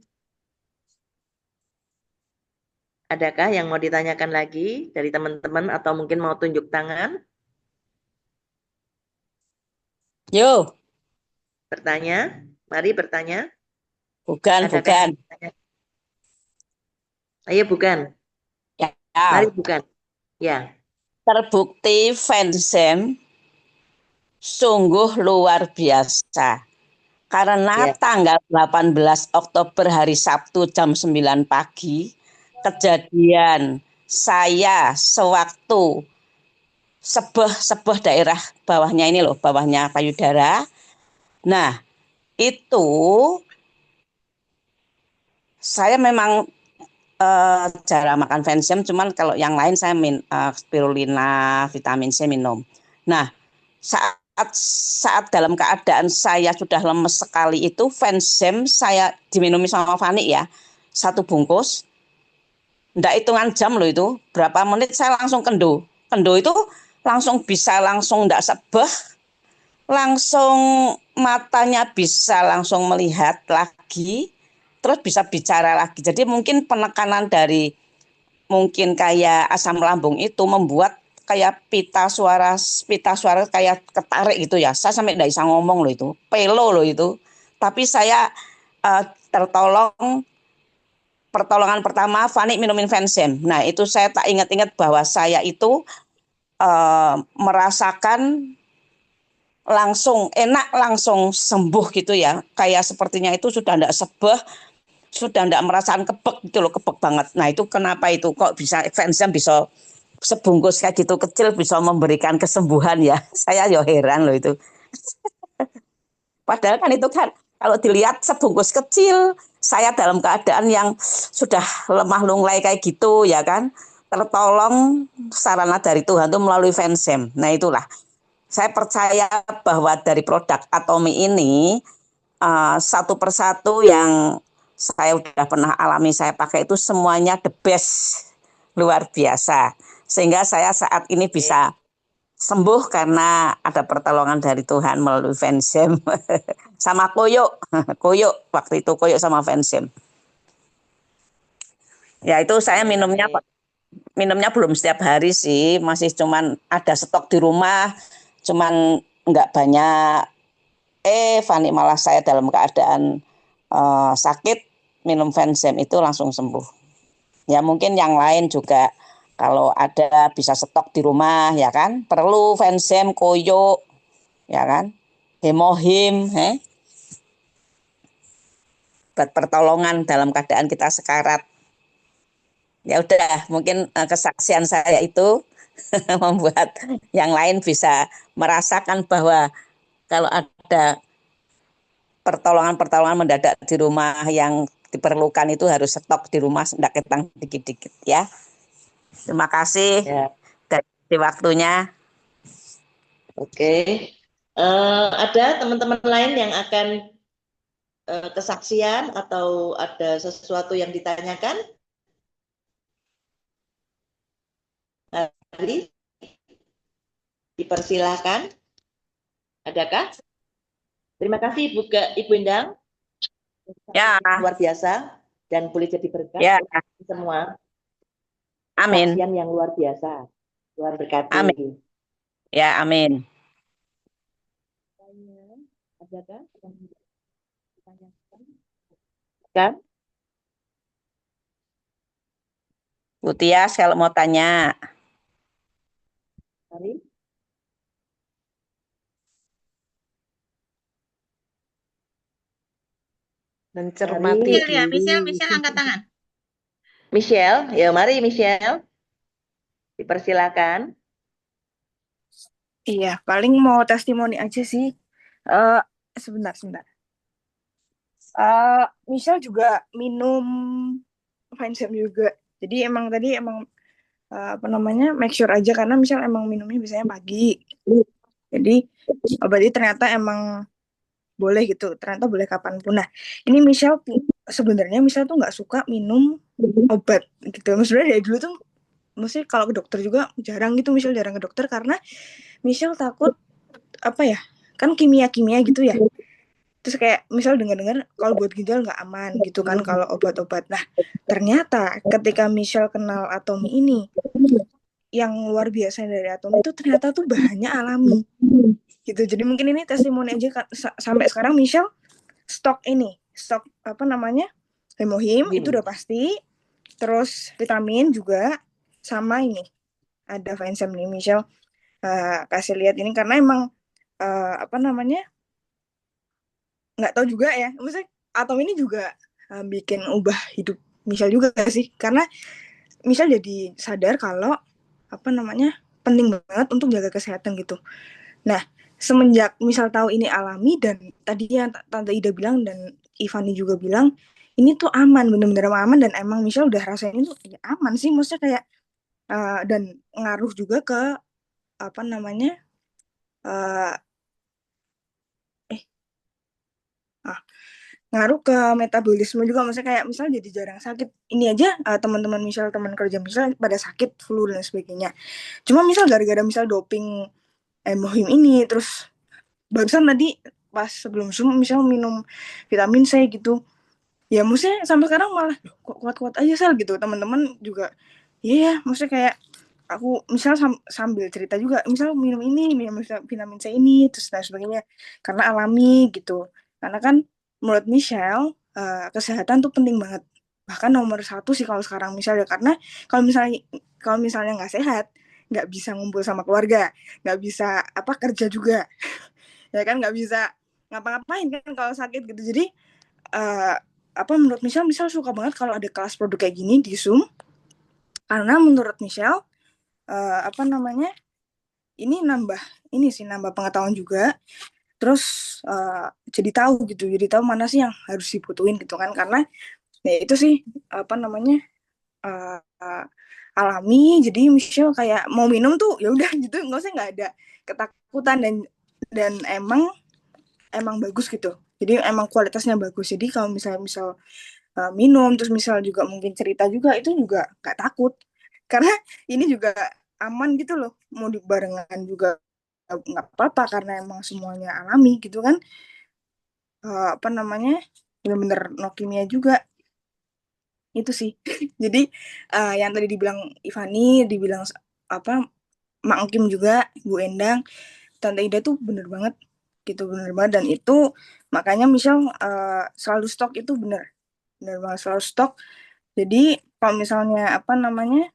Adakah yang mau ditanyakan lagi dari teman-teman atau mungkin mau tunjuk tangan? Yo. Bertanya? Mari bertanya. Bukan. Ayo bukan. Ya. Mari bukan. Ya. terbukti Fansem sungguh luar biasa. Karena Ya. tanggal 18 Oktober hari Sabtu jam 9 pagi, kejadian saya sewaktu sebuah daerah bawahnya ini loh, bawahnya payudara. Nah, itu saya memang jarang makan Fansem, cuman kalau yang lain saya spirulina, vitamin C minum. Nah, saat dalam keadaan saya sudah lemes sekali itu Fansem saya diminumi sama Fani ya, 1 bungkus. Ndak hitungan jam loh itu, berapa menit saya langsung kendo. Kendo itu langsung bisa langsung ndak sebeh, langsung matanya bisa langsung melihat lagi, terus bisa bicara lagi. Jadi mungkin penekanan dari mungkin kayak asam lambung itu membuat kayak pita suara kayak ketarik gitu ya. Saya sampai nggak bisa ngomong loh itu, pelo loh itu. Tapi saya tertolong. Pertolongan pertama, Fani minumin Fansem. Nah itu saya tak ingat-ingat bahwa saya itu merasakan langsung enak, langsung sembuh gitu ya. Kayak sepertinya itu sudah nggak sebeh, sudah nggak merasakan kebek gitu loh, kebek banget. Nah itu kenapa itu kok bisa Fansem bisa sebungkus kayak gitu kecil bisa memberikan kesembuhan ya. Saya ya heran loh itu. Padahal kan itu kan kalau dilihat sebungkus kecil, saya dalam keadaan yang sudah lemah lunglai kayak gitu ya kan, tertolong sarana dari Tuhan itu melalui Fansem. Nah itulah, saya percaya bahwa dari produk Atomi ini satu persatu yang saya udah pernah alami, saya pakai itu semuanya the best, luar biasa. Sehingga saya saat ini bisa sembuh karena ada pertolongan dari Tuhan melalui Fansem. Sama koyo, koyo waktu itu koyo sama Fansem. Ya itu saya minumnya belum setiap hari sih, masih cuman ada stok di rumah, cuman nggak banyak. Fani malah saya dalam keadaan sakit minum Fansem itu langsung sembuh. Ya mungkin yang lain juga kalau ada bisa stok di rumah ya kan, perlu Fansem, koyo, ya kan, hemohim, buat pertolongan dalam keadaan kita sekarat. Ya udah, mungkin kesaksian saya itu membuat yang lain bisa merasakan bahwa kalau ada pertolongan-pertolongan mendadak di rumah yang diperlukan itu harus stok di rumah, tidak ketang dikit-dikit ya. Terima kasih Ya. dari waktunya. Oke. Ada teman-teman lain yang akan kesaksian atau ada sesuatu yang ditanyakan? Mari, dipersilakan. Adakah? Terima kasih Ibu Endang. Ya. Luar biasa dan boleh jadi berkat Ya. semua. Amin. Kesaksian yang luar biasa. Tuhan berkati. Amin. Ya, amin. Adakah yang ditanyakan? Kan? Bu Tias kalau mau tanya. Mari. Mencermati Michelle ya, Michelle angkat tangan. Michelle, ya mari Michelle. Dipersilakan. Iya, paling mau testimoni aja sih. Sebentar. Michelle juga minum Fansem juga. Jadi emang tadi make sure aja karena Michelle emang minumnya biasanya pagi. Jadi berarti ternyata emang boleh gitu. Ternyata boleh kapanpun. Nah, ini sebenarnya Michelle tuh nggak suka minum obat gitu. Sebenarnya dari dulu tuh, maksudnya kalau ke dokter juga jarang gitu. Michelle jarang ke dokter karena Michelle takut kan kimia gitu ya. Terus kayak misal dengar-dengar kalau buat ginjal nggak aman gitu kan kalau obat-obat. Nah ternyata ketika Michelle kenal Atomi ini, yang luar biasa dari Atomi itu ternyata tuh bahannya alami gitu. Jadi mungkin ini testimoni aja sampai sekarang Michelle stok hemohim itu udah pasti, terus vitamin juga, sama ini ada fansam nih, Michelle kasih lihat ini karena emang apa namanya, nggak tahu juga ya, maksudnya Atom ini juga bikin ubah hidup Michelle juga sih, karena Michelle jadi sadar kalau apa namanya penting banget untuk jaga kesehatan gitu. Nah, semenjak misal tahu ini alami dan tadi yang Tante Ida bilang dan Ivani juga bilang, ini tuh aman, bener-bener aman dan emang Michelle udah rasain itu ya aman sih, maksudnya kayak dan ngaruh juga ke apa namanya uh, ah, ngaruh ke metabolisme juga, maksudnya kayak misal jadi jarang sakit. Ini aja teman-teman misal teman kerja misal pada sakit flu dan sebagainya. Cuma misal gara-gara misal doping Mohim ini, terus barusan tadi pas sebelum Zoom misal minum vitamin C gitu, ya maksudnya sampai sekarang malah kok kuat-kuat aja Sal gitu. Teman-teman juga iya, maksudnya kayak aku misal sambil cerita juga misal minum ini, minum vitamin C ini terus dan sebagainya karena alami gitu. Karena kan menurut Michelle kesehatan tuh penting banget, bahkan nomor satu sih kalau sekarang misalnya, karena kalau misalnya nggak sehat nggak bisa ngumpul sama keluarga, nggak bisa apa kerja juga ya kan, nggak bisa ngapa-ngapain kan kalau sakit gitu. Jadi uh, apa menurut Michelle suka banget kalau ada kelas produk kayak gini di Zoom, karena menurut Michelle apa namanya ini nambah pengetahuan juga, terus jadi tahu gitu, jadi tahu mana sih yang harus dibutuhin gitu kan, karena ya itu sih apa namanya uh, uh, alami. Jadi Michelle kayak mau minum tuh ya udah gitu, nggak ada ketakutan dan emang bagus gitu, jadi emang kualitasnya bagus. Jadi kalau misal minum terus misal juga mungkin cerita juga itu juga nggak takut, karena ini juga aman gitu loh, mau dibarengan juga nggak apa-apa karena emang semuanya alami gitu kan. Apa namanya bener-bener no kimia juga itu sih. Jadi yang tadi dibilang Ivani, dibilang apa Mak Kim juga, Bu Endang, Tante Ida tuh bener banget gitu, bener banget. Dan itu makanya Michelle selalu stok, itu bener banget selalu stok. Jadi kalau misalnya apa namanya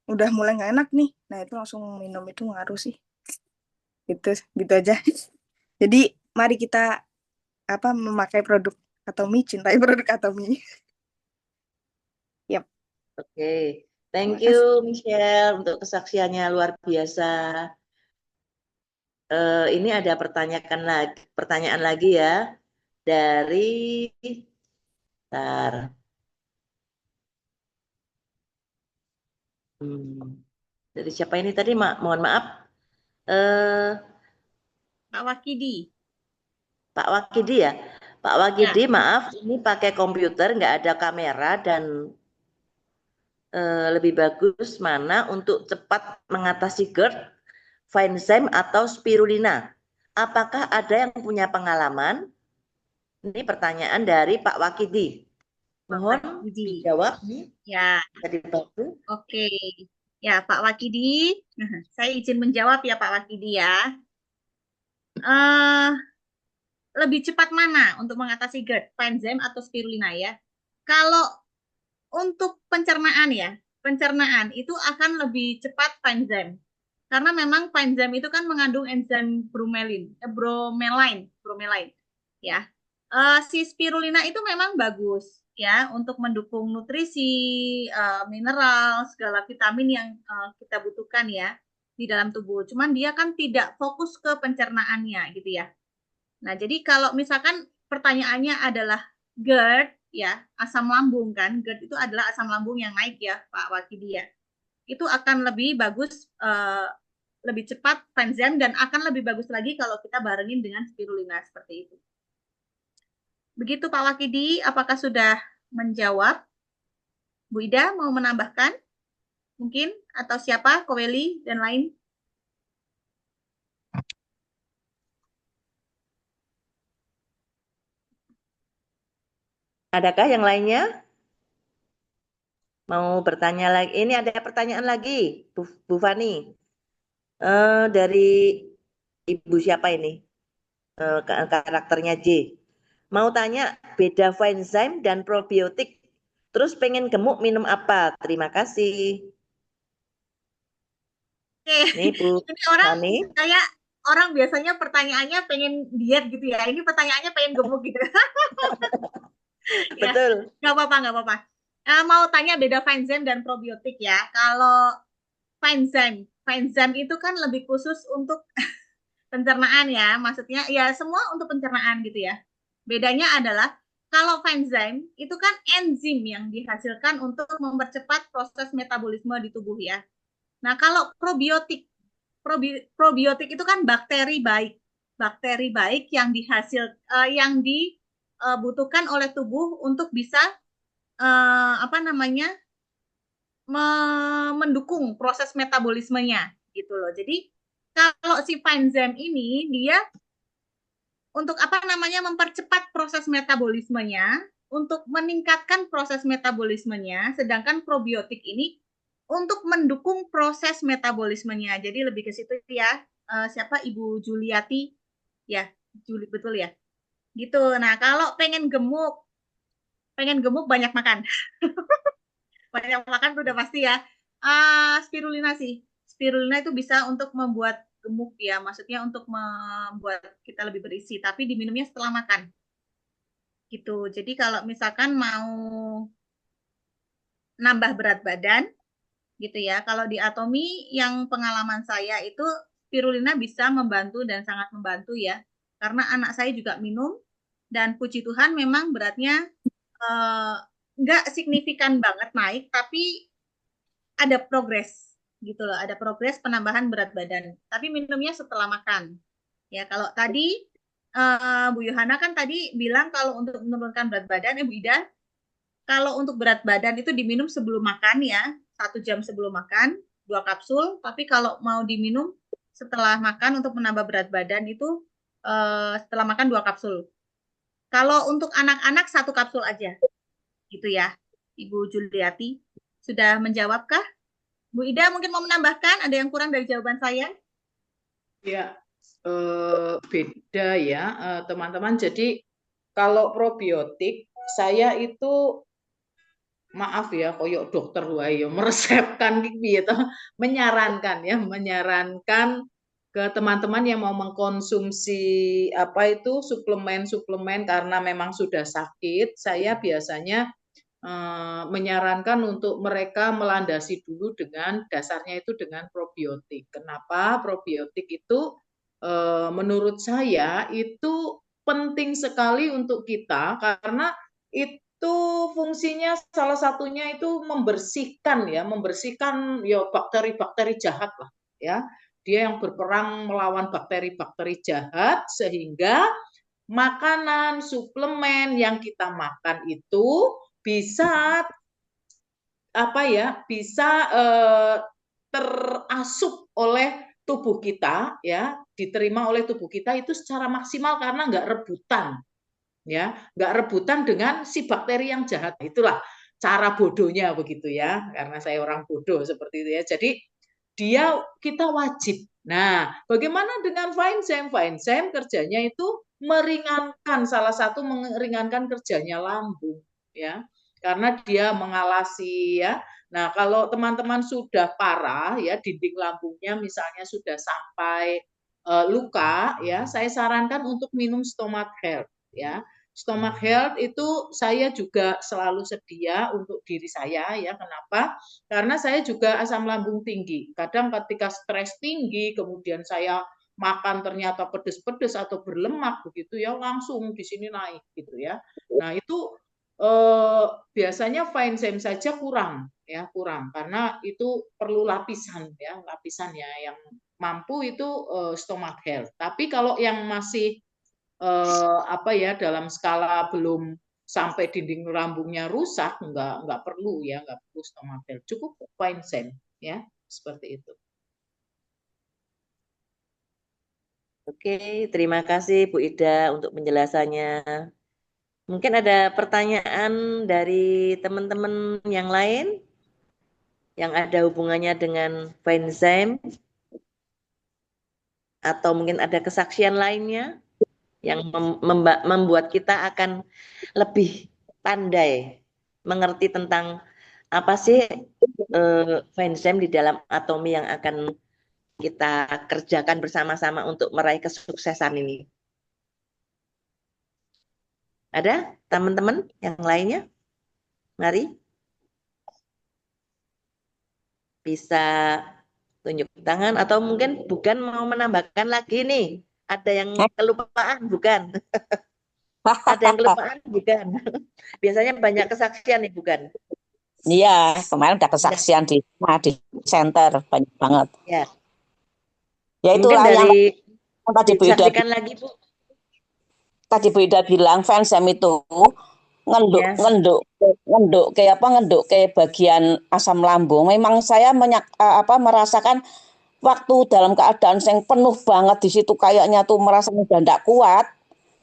udah mulai nggak enak nih, nah itu langsung minum, itu ngaruh sih. Gitu, gitu aja. Jadi mari kita apa memakai produk Atomi, cintai produk Atomi. Yap. Oke, thank you Michelle untuk kesaksiannya luar biasa. Ini ada pertanyaan lagi ya dari dari siapa ini tadi? Mohon maaf. Pak Wakidi. Pak Wakidi ya. Pak Wakidi, ya. Maaf, ini pakai komputer, nggak ada kamera dan lebih bagus mana untuk cepat mengatasi GERD, Vincem atau spirulina? Apakah ada yang punya pengalaman? Ini pertanyaan dari Pak Wakidi. Mohon dijawab. Ya. Jadi bagus. Oke. Ya, Pak Wakidi. Saya izin menjawab ya Pak Wakidi ya. Lebih cepat mana untuk mengatasi GERD, Vincem atau spirulina ya? Kalau untuk pencernaan ya, pencernaan itu akan lebih cepat Vincem. Karena memang Vincem itu kan mengandung enzim bromelain ya. Si spirulina itu memang bagus ya untuk mendukung nutrisi, mineral, segala vitamin yang kita butuhkan ya di dalam tubuh. Cuman dia kan tidak fokus ke pencernaannya gitu ya. Nah, jadi kalau misalkan pertanyaannya adalah GERD ya, asam lambung kan, GERD itu adalah asam lambung yang naik ya Pak Wakidi ya. Itu akan lebih bagus, lebih cepat Vincem, dan akan lebih bagus lagi kalau kita barengin dengan spirulina seperti itu. Begitu Pak Wakidi, apakah sudah menjawab? Bu Ida mau menambahkan? Mungkin? Atau siapa? Koweli dan lain? Adakah yang lainnya? Mau bertanya lagi? Ini ada pertanyaan lagi, Bu Fani. Dari Ibu siapa ini? Karakternya J. Mau tanya beda Vincem dan probiotik. Terus pengen gemuk minum apa? Terima kasih. Oke, Nih Bu ini orang Fani. kayak orang biasanya pertanyaannya pengen diet gitu ya. Ini pertanyaannya pengen gemuk gitu. Ya, Betul. nggak apa-apa, nggak apa-apa. Mau tanya beda Fine dan probiotik ya. Kalau Fine itu kan lebih khusus untuk pencernaan ya. Maksudnya ya semua untuk pencernaan gitu ya. Bedanya adalah kalau Fine itu kan enzim yang dihasilkan untuk mempercepat proses metabolisme di tubuh ya. Nah, kalau probiotik itu kan bakteri baik yang yang dibutuhkan oleh tubuh untuk bisa apa namanya mendukung proses metabolismenya gitu loh. Jadi kalau si Fine ini dia untuk apa namanya mempercepat proses metabolismenya, untuk meningkatkan proses metabolismenya, sedangkan probiotik ini untuk mendukung proses metabolismenya. Jadi lebih ke situ ya. Siapa Ibu Juliati? Ya, Juli betul ya. Gitu. Nah, kalau pengen gemuk banyak makan. Banyak makan tuh udah pasti ya. Spirulina sih. Spirulina itu bisa untuk membuat gemuk ya, maksudnya untuk membuat kita lebih berisi, tapi diminumnya setelah makan. Gitu. Jadi kalau misalkan mau nambah berat badan gitu ya. Kalau di Atomi yang pengalaman saya itu spirulina bisa membantu dan sangat membantu ya. Karena anak saya juga minum dan puji Tuhan memang beratnya nggak signifikan banget naik, tapi ada progres gitu loh, ada progres penambahan berat badan. Tapi minumnya setelah makan. Ya kalau tadi Bu Yohana kan tadi bilang kalau untuk menurunkan berat badan, Bu Ida, kalau untuk berat badan itu diminum sebelum makan ya, 1 jam sebelum makan, 2 kapsul. Tapi kalau mau diminum setelah makan untuk menambah berat badan itu setelah makan 2 kapsul. Kalau untuk anak-anak 1 kapsul aja, gitu ya, Ibu Juliati. Sudah menjawabkah? Bu Ida mungkin mau menambahkan, ada yang kurang dari jawaban saya? Ya, beda ya teman-teman. Jadi kalau probiotik saya itu maaf ya koyok dokter wae ya meresepkan gitu menyarankan ke teman-teman yang mau mengkonsumsi apa itu suplemen karena memang sudah sakit. Saya biasanya menyarankan untuk mereka melandasi dulu dengan dasarnya itu dengan probiotik. Kenapa? Probiotik itu menurut saya itu penting sekali untuk kita karena itu fungsinya salah satunya itu membersihkan ya bakteri-bakteri jahat lah ya. Dia yang berperang melawan bakteri-bakteri jahat sehingga makanan, suplemen yang kita makan itu bisa bisa terasup oleh tubuh kita ya, diterima oleh tubuh kita itu secara maksimal karena nggak rebutan ya, nggak rebutan dengan si bakteri yang jahat. Itulah cara bodohnya begitu ya, karena saya orang bodoh seperti itu ya. Jadi kita wajib. Nah, bagaimana dengan Fine kerjanya itu meringankan kerjanya lambung ya. Karena dia mengalasi ya. Nah, kalau teman-teman sudah parah ya dinding lambungnya misalnya sudah sampai luka ya, saya sarankan untuk minum Stomach Health ya. Stomach Health itu saya juga selalu sedia untuk diri saya ya. Kenapa? Karena saya juga asam lambung tinggi. Kadang ketika stres tinggi, kemudian saya makan ternyata pedes-pedes atau berlemak begitu ya, langsung di sini naik gitu ya. Nah, itu biasanya Fine saja kurang karena itu perlu lapisan ya yang mampu itu Stomach Health. Tapi kalau yang masih dalam skala belum sampai dinding lambungnya rusak, nggak perlu Stomach Health, cukup Fine ya seperti itu. Oke, terima kasih Bu Ida untuk penjelasannya. Mungkin ada pertanyaan dari teman-teman yang lain yang ada hubungannya dengan Fine atau mungkin ada kesaksian lainnya yang membuat kita akan lebih pandai mengerti tentang apa sih Fine di dalam Atomi yang akan kita kerjakan bersama-sama untuk meraih kesuksesan ini? Ada teman-teman yang lainnya? Mari. Bisa tunjuk tangan atau mungkin bukan mau menambahkan lagi nih. Ada yang kelupaan, bukan? Ada yang kelupaan, bukan? Biasanya banyak kesaksian nih, bukan? Iya, kemarin udah kesaksian di center banyak banget. Ya. Ya Mungkin itulah yang dari tadi Bu Ida, disaksikan lagi, Bu. tadi Bu Ida bilang fansem itu ngenduk Yes. ngenduk kayak bagian asam lambung. Memang saya merasakan waktu dalam keadaan yang penuh banget di situ, kayaknya tuh merasa udah enggak kuat,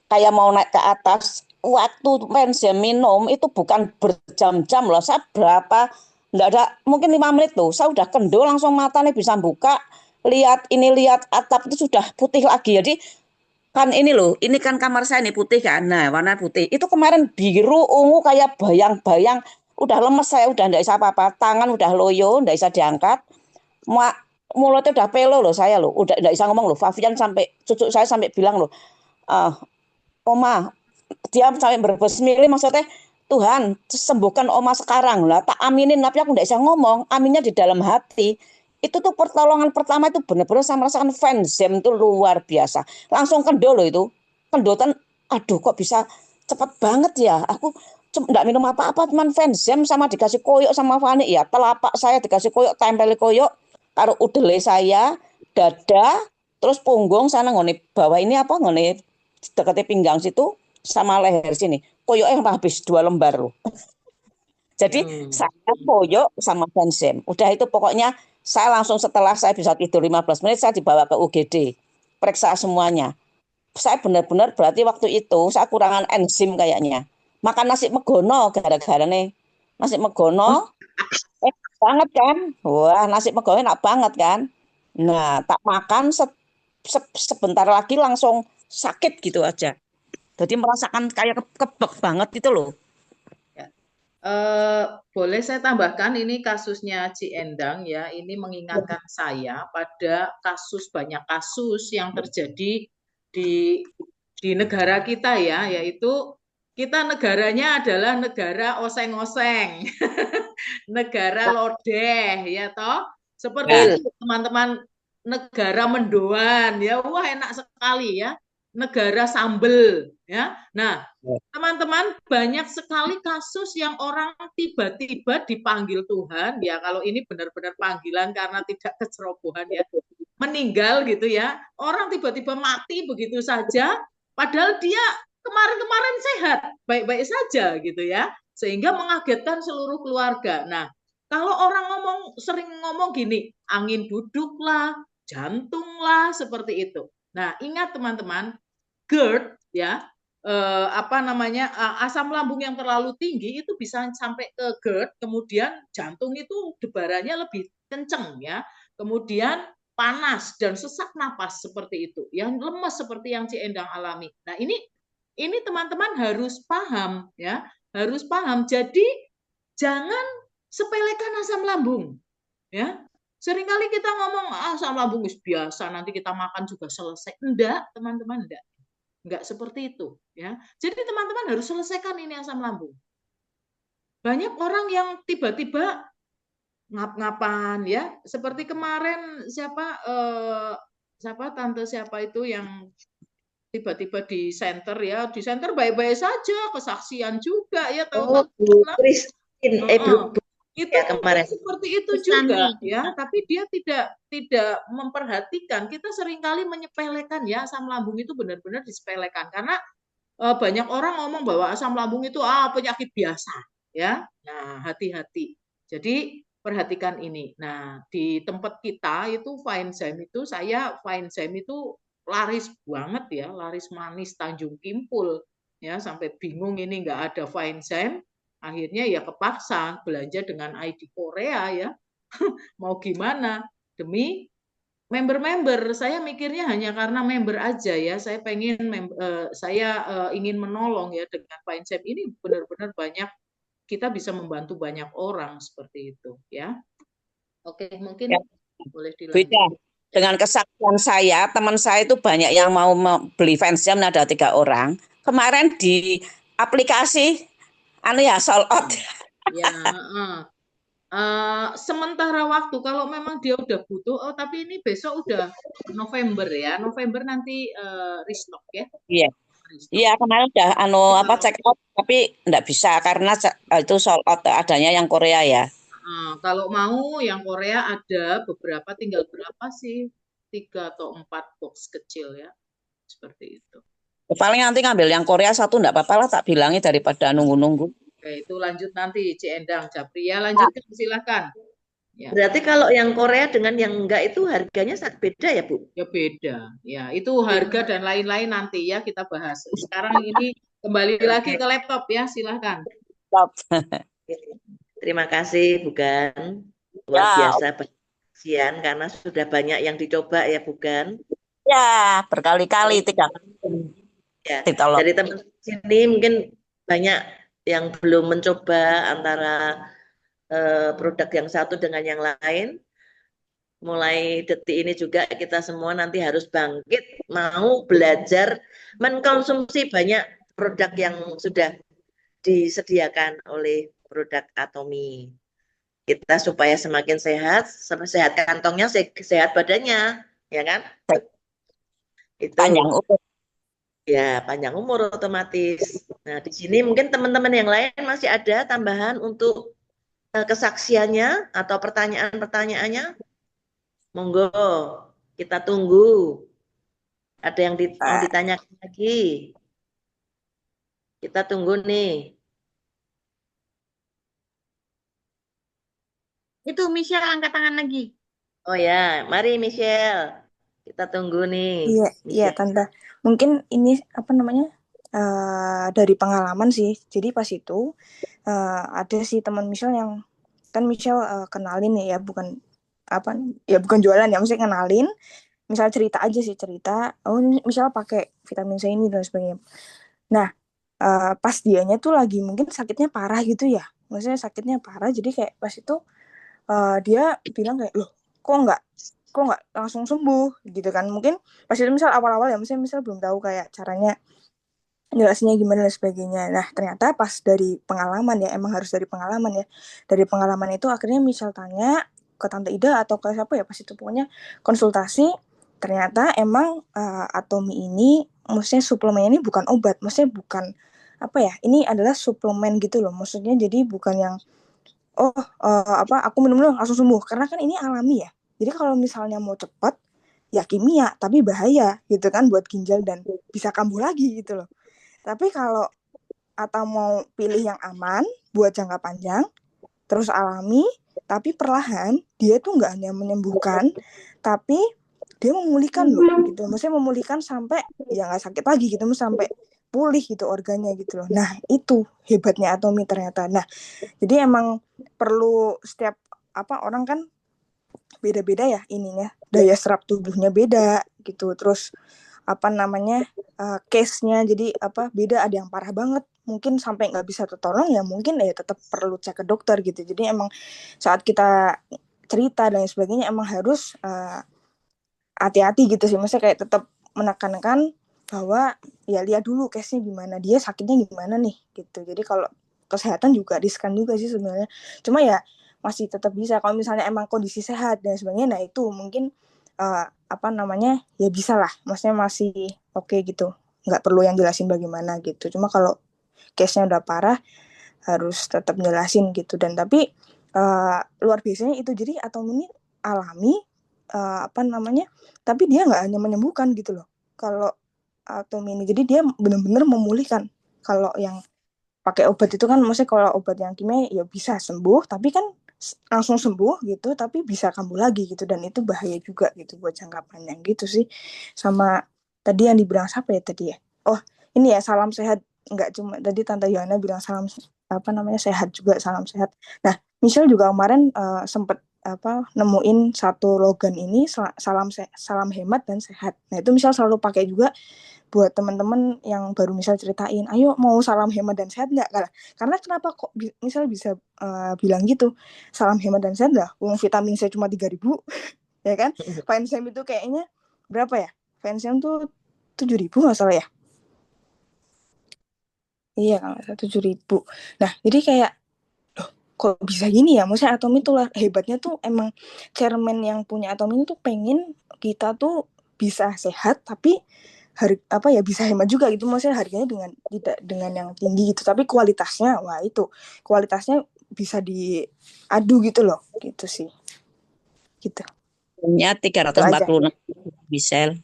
kayak mau naik ke atas. Waktu fansem minum itu bukan berjam-jam loh, saya enggak ada, mungkin 5 menit tuh, saya udah kendor langsung matanya bisa buka, lihat atap itu sudah putih lagi. Jadi kan ini loh, ini kan kamar saya nih putih kan, nah warna putih. Itu kemarin biru, ungu kayak bayang-bayang, udah lemes saya, udah enggak bisa apa-apa, tangan udah loyo, enggak bisa diangkat, mulutnya udah pelo loh saya loh, udah enggak bisa ngomong loh. Fabian sampai, cucu saya sampai bilang loh, Oma, dia sampai berbesmili, maksudnya Tuhan sembuhkan Oma sekarang lah, tak aminin, tapi aku enggak bisa ngomong, aminnya di dalam hati. Itu tuh pertolongan pertama itu benar-benar saya merasakan fansem itu luar biasa. Langsung kendor loh itu. Kendotan, aduh kok bisa cepet banget ya. Aku enggak minum apa-apa, cuman fansem sama dikasih koyok sama Fani ya. Telapak saya dikasih koyok, tempel koyok, taruh udele saya, dada, terus punggung sana ngone bawah ini apa ngone dekatnya pinggang situ sama leher sini. Koyoknya habis 2 lembar loh. Jadi saya koyok sama fansem. Udah itu pokoknya saya langsung setelah saya bisa tidur 15 menit saya dibawa ke UGD. Periksa semuanya. Saya benar-benar berarti waktu itu saya kurangan enzim kayaknya. Makan nasi megono gara-gara nih. Nasi megono enak banget kan? Wah, nasi megono enak banget kan? Nah, tak makan sebentar lagi langsung sakit gitu aja. Jadi merasakan kayak kebek banget itu loh. Boleh saya tambahkan, ini kasusnya Ci Endang ya, ini mengingatkan saya pada banyak kasus yang terjadi di negara kita ya, yaitu kita negaranya adalah negara oseng-oseng, negara lodeh ya toh, seperti itu teman-teman, negara mendoan ya, wah enak sekali ya, negara sambel ya. Nah, teman-teman, banyak sekali kasus yang orang tiba-tiba dipanggil Tuhan, ya kalau ini benar-benar panggilan karena tidak kecerobohan ya, meninggal gitu ya, orang tiba-tiba mati begitu saja, padahal dia kemarin-kemarin sehat, baik-baik saja gitu ya, sehingga mengagetkan seluruh keluarga. Nah, kalau orang sering ngomong gini, angin duduk lah, jantung lah, seperti itu. Nah, ingat teman-teman, GERD ya, asam lambung yang terlalu tinggi itu bisa sampai ke GERD, kemudian jantung itu debarannya lebih kenceng ya, kemudian panas dan sesak napas seperti itu, yang lemes seperti yang Ci Endang alami. Nah, ini teman-teman harus paham ya, harus paham. Jadi jangan sepelekan asam lambung ya. Seringkali kita ngomong asam lambung biasa, nanti kita makan juga selesai. Enggak, teman-teman, enggak seperti itu ya. Jadi teman-teman harus selesaikan ini asam lambung. Banyak orang yang tiba-tiba ngap-ngapan ya, seperti kemarin tante siapa itu yang tiba-tiba di center ya, di center baik-baik saja, kesaksian juga ya, tahu-tahu Christine itu ya, kemarin seperti itu juga ya, tapi dia tidak memperhatikan. Kita seringkali menyepelekan ya, asam lambung itu benar-benar disepelekan karena banyak orang ngomong bahwa asam lambung itu penyakit biasa ya. Nah, hati-hati. Jadi perhatikan ini. Nah, di tempat kita itu Fainzyme itu laris banget ya, laris manis Tanjung Kimpul ya, sampai bingung ini nggak ada Fainzyme. Akhirnya ya kepaksa belanja dengan ID Korea ya. Mau gimana? Demi member-member. Saya mikirnya hanya karena member aja ya. Saya ingin menolong ya dengan Fainzyme ini, benar-benar banyak, kita bisa membantu banyak orang seperti itu ya. Oke, mungkin boleh dilanjut. dengan kesaksian saya, teman saya itu banyak yang mau beli Fansam, ada 3 orang. Kemarin di aplikasi, sold out. Ya, sementara waktu kalau memang dia udah butuh, tapi ini besok udah November ya, November nanti restock ya. Iya, Restock. iya kemarin udah check out, tapi enggak bisa karena itu sold out adanya yang Korea ya. Kalau mau yang Korea ada beberapa, tinggal berapa sih? 3 atau 4 box kecil ya, seperti itu. Paling nanti ngambil yang Korea 1 enggak apa-apa lah, tak bilangnya daripada nunggu-nunggu. Oke, itu lanjut nanti Ci Endang, Japria lanjutkan silakan. Ya. Berarti kalau yang Korea dengan yang enggak itu harganya beda ya, Bu? Ya beda. Ya, itu harga dan lain-lain nanti ya kita bahas. Sekarang ini kembali lagi ke laptop ya, silakan. Terima kasih, Bukan. Luar biasa penyaksian karena sudah banyak yang dicoba ya, Bukan. Ya, berkali-kali 3 kali. Ya, dari teman sini mungkin banyak yang belum mencoba antara produk yang satu dengan yang lain. Mulai detik ini juga kita semua nanti harus bangkit, mau belajar mengkonsumsi banyak produk yang sudah disediakan oleh produk Atomy. Kita supaya semakin sehat, sehat kantongnya, sehat badannya, ya kan? Itu. Panjang umur. Ya, panjang umur otomatis. Nah, di sini mungkin teman-teman yang lain masih ada tambahan untuk kesaksiannya atau pertanyaan-pertanyaannya. Monggo, kita tunggu. Ada yang mau ditanyakan lagi? Kita tunggu nih. Itu Michelle angkat tangan lagi. Oh ya, mari Michelle. Kita tunggu nih. Iya, Tante. Mungkin ini dari pengalaman sih. Jadi pas itu ada sih teman Michelle yang kan Michelle kenalin ya, bukan jualan ya, maksudnya kenalin. Misal cerita aja sih, oh misal pakai vitamin C ini dan sebagainya. Nah, pas dianya tuh lagi mungkin sakitnya parah gitu ya, maksudnya sakitnya parah, jadi kayak pas itu dia bilang kayak, loh kok nggak langsung sembuh gitu kan. Mungkin pas itu misal awal-awal ya, misal belum tahu kayak caranya jelasinnya gimana dan sebagainya. Nah ternyata pas dari pengalaman ya, emang harus dari pengalaman ya, dari pengalaman itu akhirnya misal tanya ke Tante Ida atau ke siapa ya, pas itu pokoknya konsultasi, ternyata emang Atomy ini maksudnya suplemen ini bukan obat, maksudnya bukan ini adalah suplemen gitu loh, maksudnya jadi bukan yang aku minum langsung sembuh, karena kan ini alami ya. Jadi kalau misalnya mau cepat ya kimia, tapi bahaya gitu kan buat ginjal dan bisa kambuh lagi gitu loh. Tapi kalau atau mau pilih yang aman buat jangka panjang, terus alami, tapi perlahan, dia tuh nggak hanya menyembuhkan, tapi dia memulihkan loh gitu. Maksudnya memulihkan sampai ya nggak sakit lagi gitu, sampai pulih gitu organnya gitu loh. Nah itu hebatnya Atomy ternyata. Nah jadi emang perlu setiap orang kan beda-beda ya ininya, daya serap tubuhnya beda gitu. Terus case-nya jadi beda, ada yang parah banget mungkin sampai nggak bisa tertolong ya, mungkin ya tetap perlu cek ke dokter gitu. Jadi emang saat kita cerita dan sebagainya emang harus hati-hati gitu sih, maksudnya kayak tetap menekankan bahwa ya lihat dulu case-nya gimana, dia sakitnya gimana nih gitu. Jadi kalau kesehatan juga riskan juga sih sebenarnya, cuma ya masih tetap bisa kalau misalnya emang kondisi sehat dan sebagainya. Nah itu mungkin ya bisa lah, maksudnya masih oke gitu, nggak perlu yang jelasin bagaimana gitu. Cuma kalau case-nya udah parah harus tetap jelasin gitu. Dan tapi luar biasanya itu, jadi Atomy ini alami tapi dia nggak hanya menyembuhkan gitu loh kalau Atomy ini, jadi dia benar-benar memulihkan. Kalau yang pakai obat itu kan, maksudnya kalau obat yang kimia ya bisa sembuh, tapi kan langsung sembuh gitu, tapi bisa kambuh lagi gitu, dan itu bahaya juga gitu buat jangka panjang gitu sih. Sama tadi yang dibilang siapa ya tadi ya, ini ya salam sehat, nggak cuma tadi Tante Yohana bilang salam sehat juga, salam sehat. Nah Michelle juga kemarin sempat nemuin satu logan ini, salam hemat dan sehat. Nah itu Michelle selalu pakai juga buat teman-teman yang baru misal ceritain, ayo mau salam hemat dan sehat nggak? Karena kenapa kok misal bisa bilang gitu, salam hemat dan sehat lah, vitamin C cuma 3.000 ya kan? Fansem itu kayaknya berapa ya? Fansem tuh 7.000 nggak salah ya? Iya kalau nggak salah 7.000. Nah jadi kayak kok bisa gini ya? Maksudnya Atomi tuh hebatnya tuh emang chairman yang punya Atomi tuh pengen kita tuh bisa sehat tapi apa ya bisa hemat juga gitu, maksudnya harganya dengan tidak dengan yang tinggi gitu tapi kualitasnya wah itu kualitasnya bisa diadu gitu loh gitu sih gitu Punya itu aja. 346 bisel.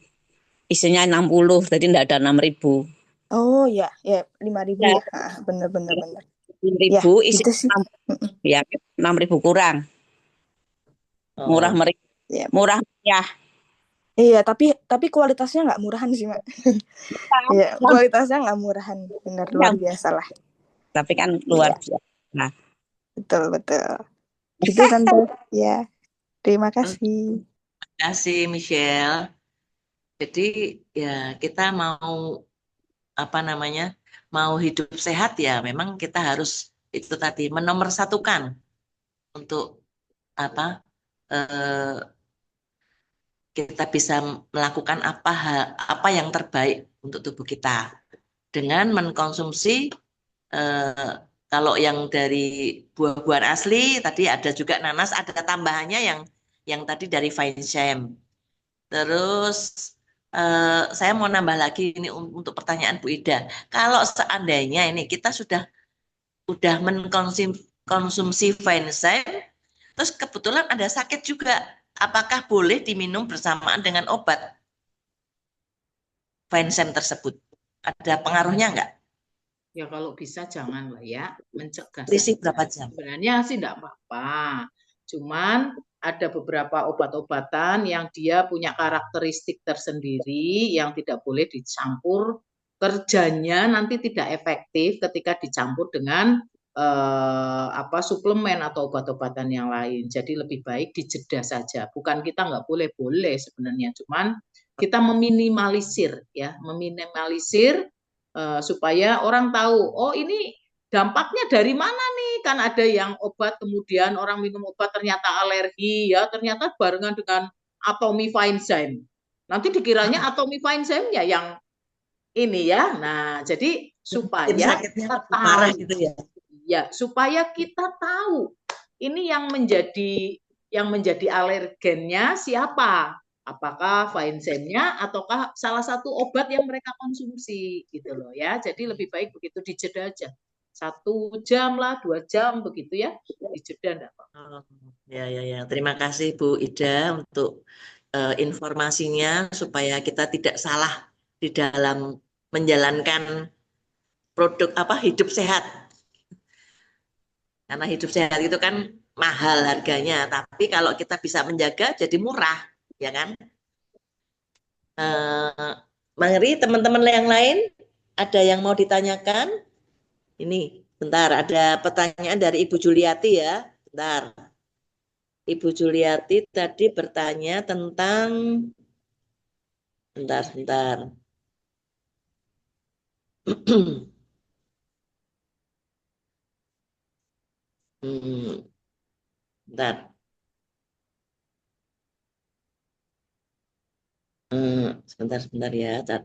Isinya 60, jadi enggak ada 6.000. Oh ya 5.000 Ya, ya bener ya 6.000 isi gitu sih. ya 6.000 kurang. Murah Oh, meriah. Ya Murah meriah. iya tapi kualitasnya nggak murahan sih Mak. Iya kualitasnya nggak murahan bener luar biasa lah. Tapi kan luar Iya biasa. Nah, betul gitu tante ya terima oke. kasih. Terima kasih Michelle. Jadi ya kita mau apa namanya, mau hidup sehat ya memang kita harus itu tadi menomorsatukan untuk apa eh, kita bisa melakukan apa yang terbaik untuk tubuh kita dengan mengkonsumsi eh, kalau yang dari buah-buahan asli tadi ada juga nanas, ada tambahannya yang tadi dari Vinesem. Terus saya mau nambah lagi ini untuk pertanyaan Bu Ida. Kalau seandainya ini kita udah mengkonsumsi Vinesem, terus kebetulan ada sakit juga, apakah boleh diminum bersamaan dengan obat Vinesem tersebut? Ada pengaruhnya enggak? Ya kalau bisa jangan lah ya, mencegah Selisih saja. berapa jam? Sebenarnya sih tidak apa-apa. Cuman ada beberapa obat-obatan yang dia punya karakteristik tersendiri yang tidak boleh dicampur, kerjanya nanti tidak efektif ketika dicampur dengan suplemen atau obat-obatan yang lain. Jadi lebih baik dijeda saja. Bukan kita nggak boleh sebenarnya, cuman kita meminimalisir supaya orang tahu, oh ini dampaknya dari mana nih? Kan ada yang obat kemudian orang minum obat ternyata alergi ya, ternyata barengan dengan Atomi Vinesem. Nanti dikiranya Atomi Vinesem ya yang ini ya. Nah, jadi supaya Sakitnya kita lebih parah tahu gitu ya. ya, supaya kita tahu ini yang menjadi alergennya siapa? Apakah Vinesemnya ataukah salah satu obat yang mereka konsumsi gitu loh ya. Jadi lebih baik begitu dijeda aja. 1 jam lah, 2 jam begitu ya. Dijeda enggak apa-apa. Oh, ya. Terima kasih Bu Ida untuk informasinya supaya kita tidak salah di dalam menjalankan produk hidup sehat. Karena hidup sehat itu kan mahal harganya, tapi kalau kita bisa menjaga jadi murah, ya kan? Mari teman-teman yang lain ada yang mau ditanyakan? Ini, bentar, ada pertanyaan dari Ibu Juliati ya. Bentar. Ibu Juliati tadi bertanya tentang bentar. Bentar. Sebentar ya. Bentar.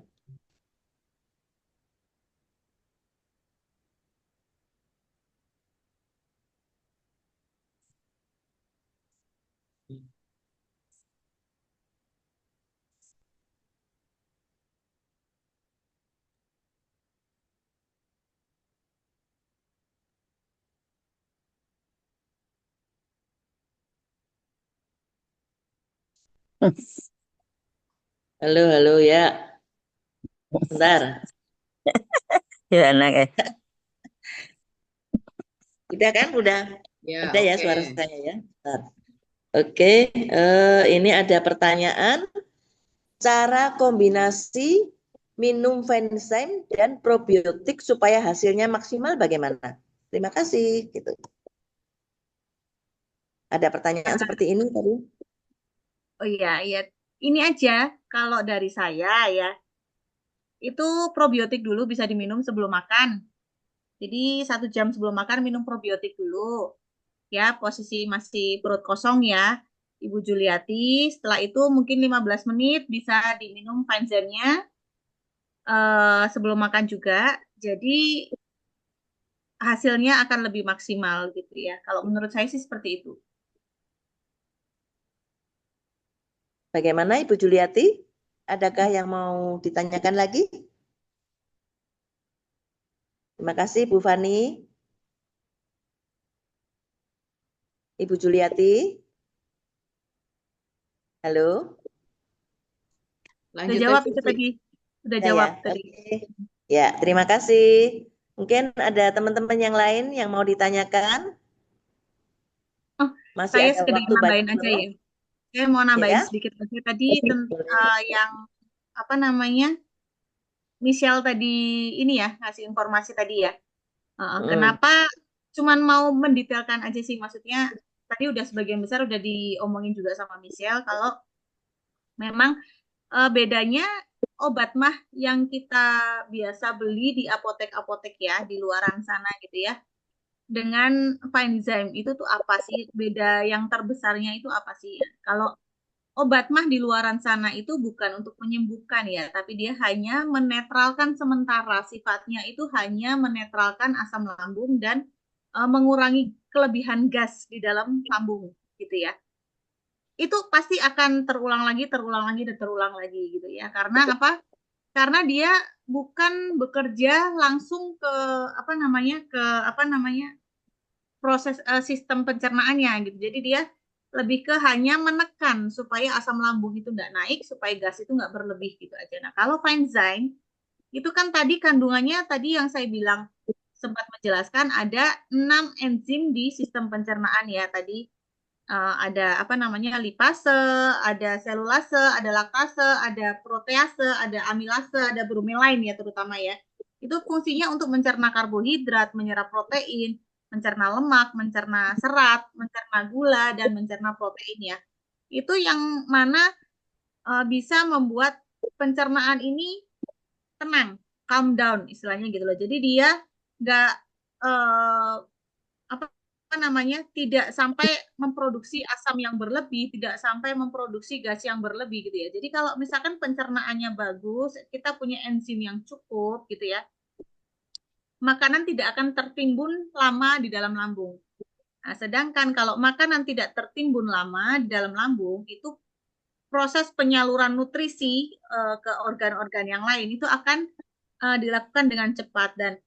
Halo ya. Bentar. gimana kayak? Udah kan? Udah. Ya, Ada ya oke. suara saya ya. Bentar. Oke, ini ada pertanyaan. Cara kombinasi minum Vinesem dan probiotik supaya hasilnya maksimal bagaimana? Terima kasih. Gitu. Ada pertanyaan seperti ini tadi? Oh iya. Ini aja kalau dari saya ya. Itu probiotik dulu bisa diminum sebelum makan. Jadi 1 jam sebelum makan minum probiotik dulu. Ya, posisi masih perut kosong ya. Ibu Juliati. Setelah itu mungkin 15 menit bisa diminum Fanzemnya sebelum makan juga. Jadi hasilnya akan lebih maksimal gitu ya. Kalau menurut saya sih seperti itu. Bagaimana Ibu Juliati? Adakah yang mau ditanyakan lagi? Terima kasih Bu Fani. Ibu Juliati. Halo. Sudah jawab itu tadi. Sudah jawab tadi. Oke. Ya, terima kasih. Mungkin ada teman-teman yang lain yang mau ditanyakan? Oh, Masih saya ada sekedar waktu nambahin banyak aja loh. ya. Saya mau nambahin Ya. sedikit aja tadi yang apa namanya? Michelle tadi ini ya, ngasih informasi tadi ya. Kenapa cuman mau mendetailkan aja sih, maksudnya tadi udah sebagian besar udah diomongin juga sama Michelle kalau memang bedanya obat mah yang kita biasa beli di apotek-apotek ya, di luaran sana gitu ya, dengan Fanzyme itu tuh apa sih? Beda yang terbesarnya itu apa sih? Kalau obat mah di luaran sana itu bukan untuk menyembuhkan ya, tapi dia hanya menetralkan sementara. Sifatnya itu hanya menetralkan asam lambung dan mengurangi kelebihan gas di dalam lambung gitu ya. Itu pasti akan terulang lagi, dan terulang lagi gitu ya. Karena apa? Karena dia bukan bekerja langsung ke proses sistem pencernaannya gitu. Jadi dia lebih ke hanya menekan supaya asam lambung itu nggak naik, supaya gas itu nggak berlebih gitu aja. Nah, kalau Fanzyme itu kan tadi kandungannya tadi yang saya bilang sempat menjelaskan ada 6 enzim di sistem pencernaan ya tadi. Ada apa namanya lipase, ada selulase, ada laktase, ada protease, ada amilase, ada bromelain ya terutama ya. Itu fungsinya untuk mencerna karbohidrat, menyerap protein, mencerna lemak, mencerna serat, mencerna gula, dan mencerna protein ya. Itu yang mana bisa membuat pencernaan ini tenang, calm down istilahnya gitu loh. Jadi dia nggak apa namanya tidak sampai memproduksi asam yang berlebih, tidak sampai memproduksi gas yang berlebih gitu ya. Jadi kalau misalkan pencernaannya bagus, kita punya enzim yang cukup gitu ya, makanan tidak akan tertimbun lama di dalam lambung. Nah, sedangkan kalau makanan tidak tertimbun lama di dalam lambung, itu proses penyaluran nutrisi ke organ-organ yang lain itu akan dilakukan dengan cepat dan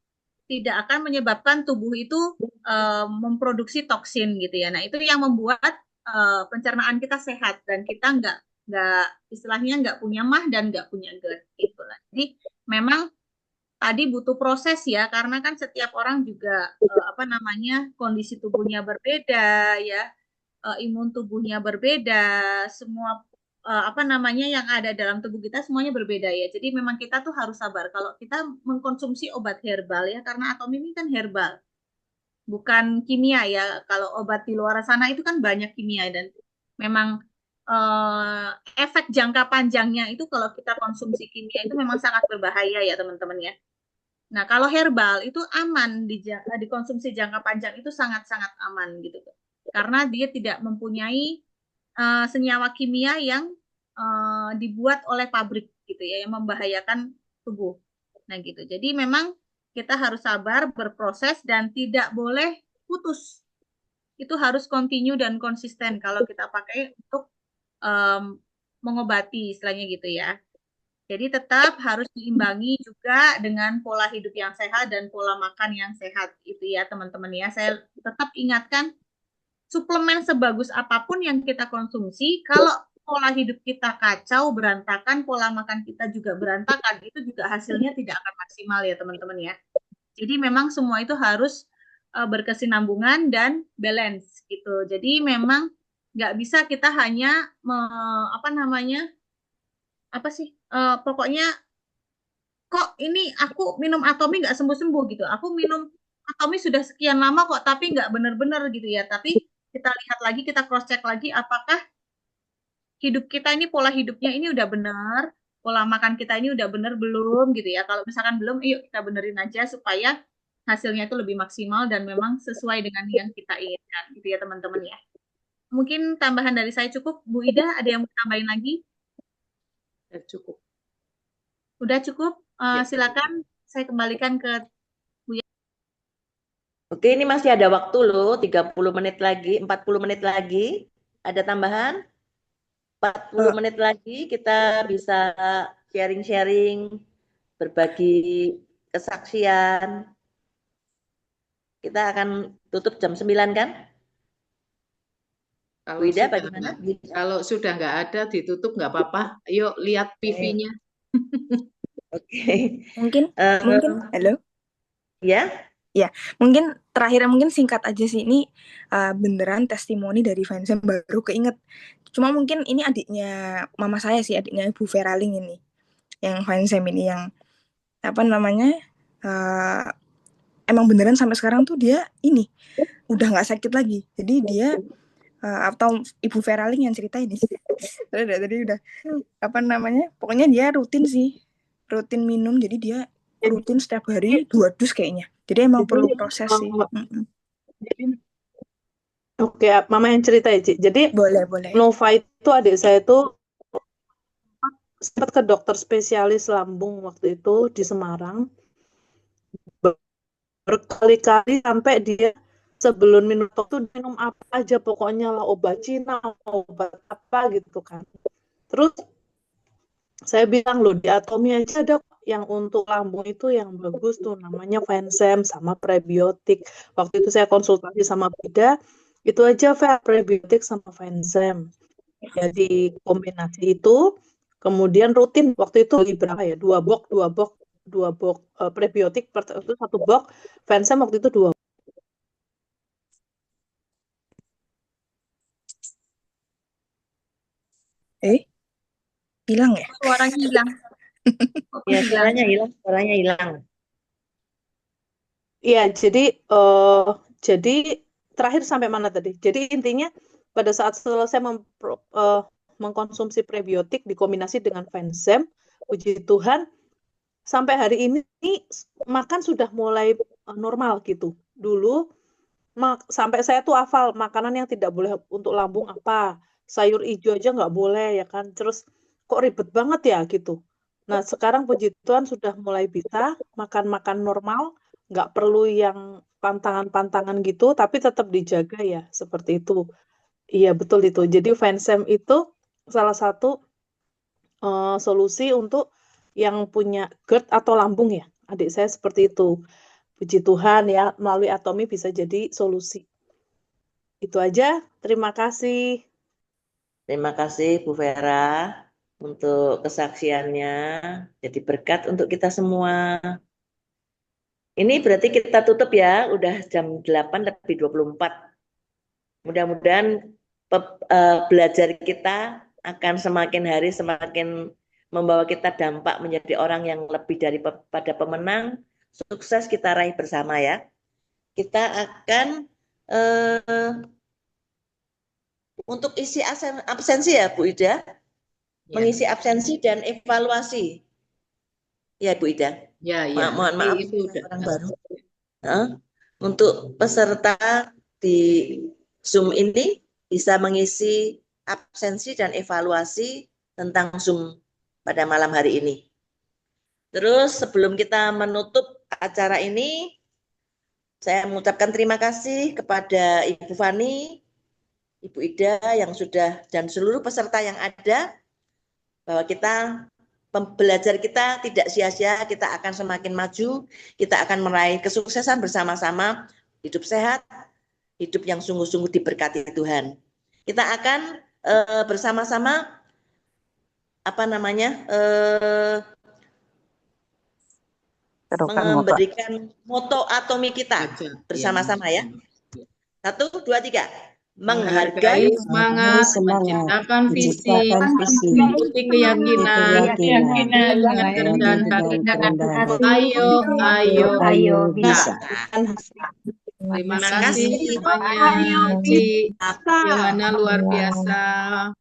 tidak akan menyebabkan tubuh itu memproduksi toksin gitu ya. Nah itu yang membuat pencernaan kita sehat dan kita nggak istilahnya nggak punya mah dan nggak punya GERD gitu lah. Jadi memang tadi butuh proses ya karena kan setiap orang juga kondisi tubuhnya berbeda ya, imun tubuhnya berbeda, semua yang ada dalam tubuh kita semuanya berbeda ya. Jadi memang kita tuh harus sabar kalau kita mengkonsumsi obat herbal ya karena Atomy ini kan herbal, bukan kimia ya. Kalau obat di luar sana itu kan banyak kimia dan memang efek jangka panjangnya itu kalau kita konsumsi kimia itu memang sangat berbahaya ya teman-teman ya. Nah, kalau herbal itu aman dikonsumsi jangka panjang itu sangat-sangat aman gitu. Karena dia tidak mempunyai senyawa kimia yang dibuat oleh pabrik gitu ya yang membahayakan tubuh. Nah, gitu. Jadi memang kita harus sabar, berproses dan tidak boleh putus. Itu harus continue dan konsisten kalau kita pakai untuk mengobati istilahnya gitu ya. Jadi tetap harus diimbangi juga dengan pola hidup yang sehat dan pola makan yang sehat itu ya teman-teman ya. Saya tetap ingatkan suplemen sebagus apapun yang kita konsumsi, kalau pola hidup kita kacau, berantakan, pola makan kita juga berantakan, itu juga hasilnya tidak akan maksimal ya teman-teman ya. Jadi memang semua itu harus berkesinambungan dan balance gitu. Jadi memang nggak bisa kita hanya pokoknya kok ini aku minum Atomy nggak sembuh-sembuh gitu. Aku minum Atomy sudah sekian lama kok, tapi nggak benar-benar gitu ya. Tapi kita lihat lagi, kita cross check lagi, apakah hidup kita ini pola hidupnya ini udah benar, pola makan kita ini udah benar belum gitu ya. Kalau misalkan belum, yuk kita benerin aja supaya hasilnya itu lebih maksimal dan memang sesuai dengan yang kita inginkan gitu ya teman-teman ya. mungkin tambahan dari saya cukup. Bu Ida, ada yang mau tambahin lagi? Cukup. Udah cukup? Ya, Silakan saya kembalikan ke Bu Yana. Oke, ini masih ada waktu loh, 30 menit lagi, 40 menit lagi. Ada tambahan? 40 menit lagi kita bisa sharing-sharing, berbagi kesaksian. Kita akan tutup jam 9 kan? Kalau Bu Ida sudah bagaimana? kalau sudah nggak ada ditutup nggak apa-apa. Ayo lihat PV-nya. Oke. Mungkin halo. Ya? Ya, mungkin terakhir mungkin singkat aja sih, ini beneran testimoni dari fansem baru keinget. Cuma mungkin ini adiknya mama saya sih, adiknya Ibu Veraling ini, yang fansem ini yang apa namanya emang beneran sampai sekarang tuh dia ini udah nggak sakit lagi. Jadi dia atau Ibu Veraling yang cerita ini. Tadi udah apa namanya? Pokoknya dia rutin minum. Jadi dia rutin setiap hari 2 dus kayaknya. Jadi emang perlu proses sih. Oke, Mama yang cerita ya, Ci. Jadi Boleh. Nova itu adik saya itu sempat ke dokter spesialis lambung waktu itu di Semarang. Berkali-kali sampai dia sebelum minum tuh minum apa aja pokoknya lah, obat Cina, obat apa gitu kan. Terus saya bilang loh, di Atomi aja ada yang untuk lambung itu yang bagus tuh, namanya Fansem sama prebiotik. Waktu itu saya konsultasi sama Bida, itu aja prebiotik sama Fansem. Jadi kombinasi itu, kemudian rutin waktu itu beli berapa ya? 2 box prebiotik itu 1 box, Fansem waktu itu 2. Hilang ya? Suaranya hilang. Ya, suaranya hilang. Iya, jadi terakhir sampai mana tadi? Jadi intinya pada saat selesai mengkonsumsi prebiotik dikombinasi dengan Fansem, puji Tuhan, sampai hari ini makan sudah mulai normal gitu. Dulu sampai saya tuh hafal makanan yang tidak boleh untuk lambung apa, sayur hijau aja nggak boleh ya kan. Terus kok ribet banget ya gitu. Nah sekarang puji Tuhan sudah mulai bisa makan normal, nggak perlu yang pantangan-pantangan gitu, tapi tetap dijaga ya seperti itu. Iya betul itu. Jadi Fansem itu salah satu solusi untuk yang punya GERD atau lambung ya. Adik saya seperti itu. Puji Tuhan ya, melalui Atomi bisa jadi solusi. Itu aja. Terima kasih. Terima kasih Bu Vera untuk kesaksiannya. Jadi berkat untuk kita semua. Ini berarti kita tutup ya, udah jam 8:24. Mudah-mudahan belajar kita akan semakin hari semakin membawa kita dampak menjadi orang yang lebih daripada pemenang. Sukses kita raih bersama ya. Kita akan untuk isi absensi ya Bu Ida, mengisi absensi dan evaluasi. Ya Bu Ida. Ya. Mohon maaf itu orang baru. Untuk peserta di Zoom ini bisa mengisi absensi dan evaluasi tentang Zoom pada malam hari ini. Terus sebelum kita menutup acara ini, saya mengucapkan terima kasih kepada Ibu Fani, Ibu Ida yang sudah dan seluruh peserta yang ada, bahwa kita belajar kita tidak sia-sia, kita akan semakin maju, kita akan meraih kesuksesan bersama-sama, hidup sehat, hidup yang sungguh-sungguh diberkati Tuhan. Kita akan bersama-sama memberikan moto Atomi kita bersama-sama ya. 1, 2, 3. Menghargai semangat, menciptakan visi, mengikuti keyakinan, dengan kerendahan hati. Ayo bisa. Terima kasih semuanya, Ci Yohana luar biasa,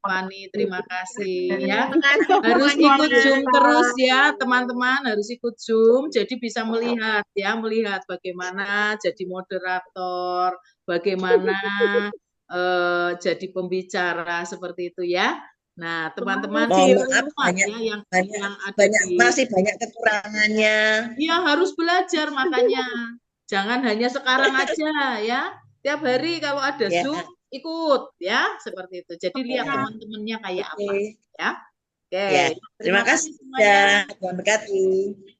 Fani terima kasih ya. Harus ikut Zoom terus ya teman-teman, harus ikut Zoom jadi bisa melihat bagaimana jadi moderator, bagaimana jadi pembicara seperti itu ya. Nah, teman-teman Mohon maaf, semua banyak ya yang ada banyak di masih banyak kekurangannya. Iya, harus belajar makanya. Jangan hanya sekarang aja ya. Tiap hari kalau ada Ya, Zoom ikut ya, seperti itu. Jadi lihat ya. teman-temannya kayak apa Oke. ya. Oke, Ya, terima terima kasih kasih semuanya. sudah. Tuhan berkati.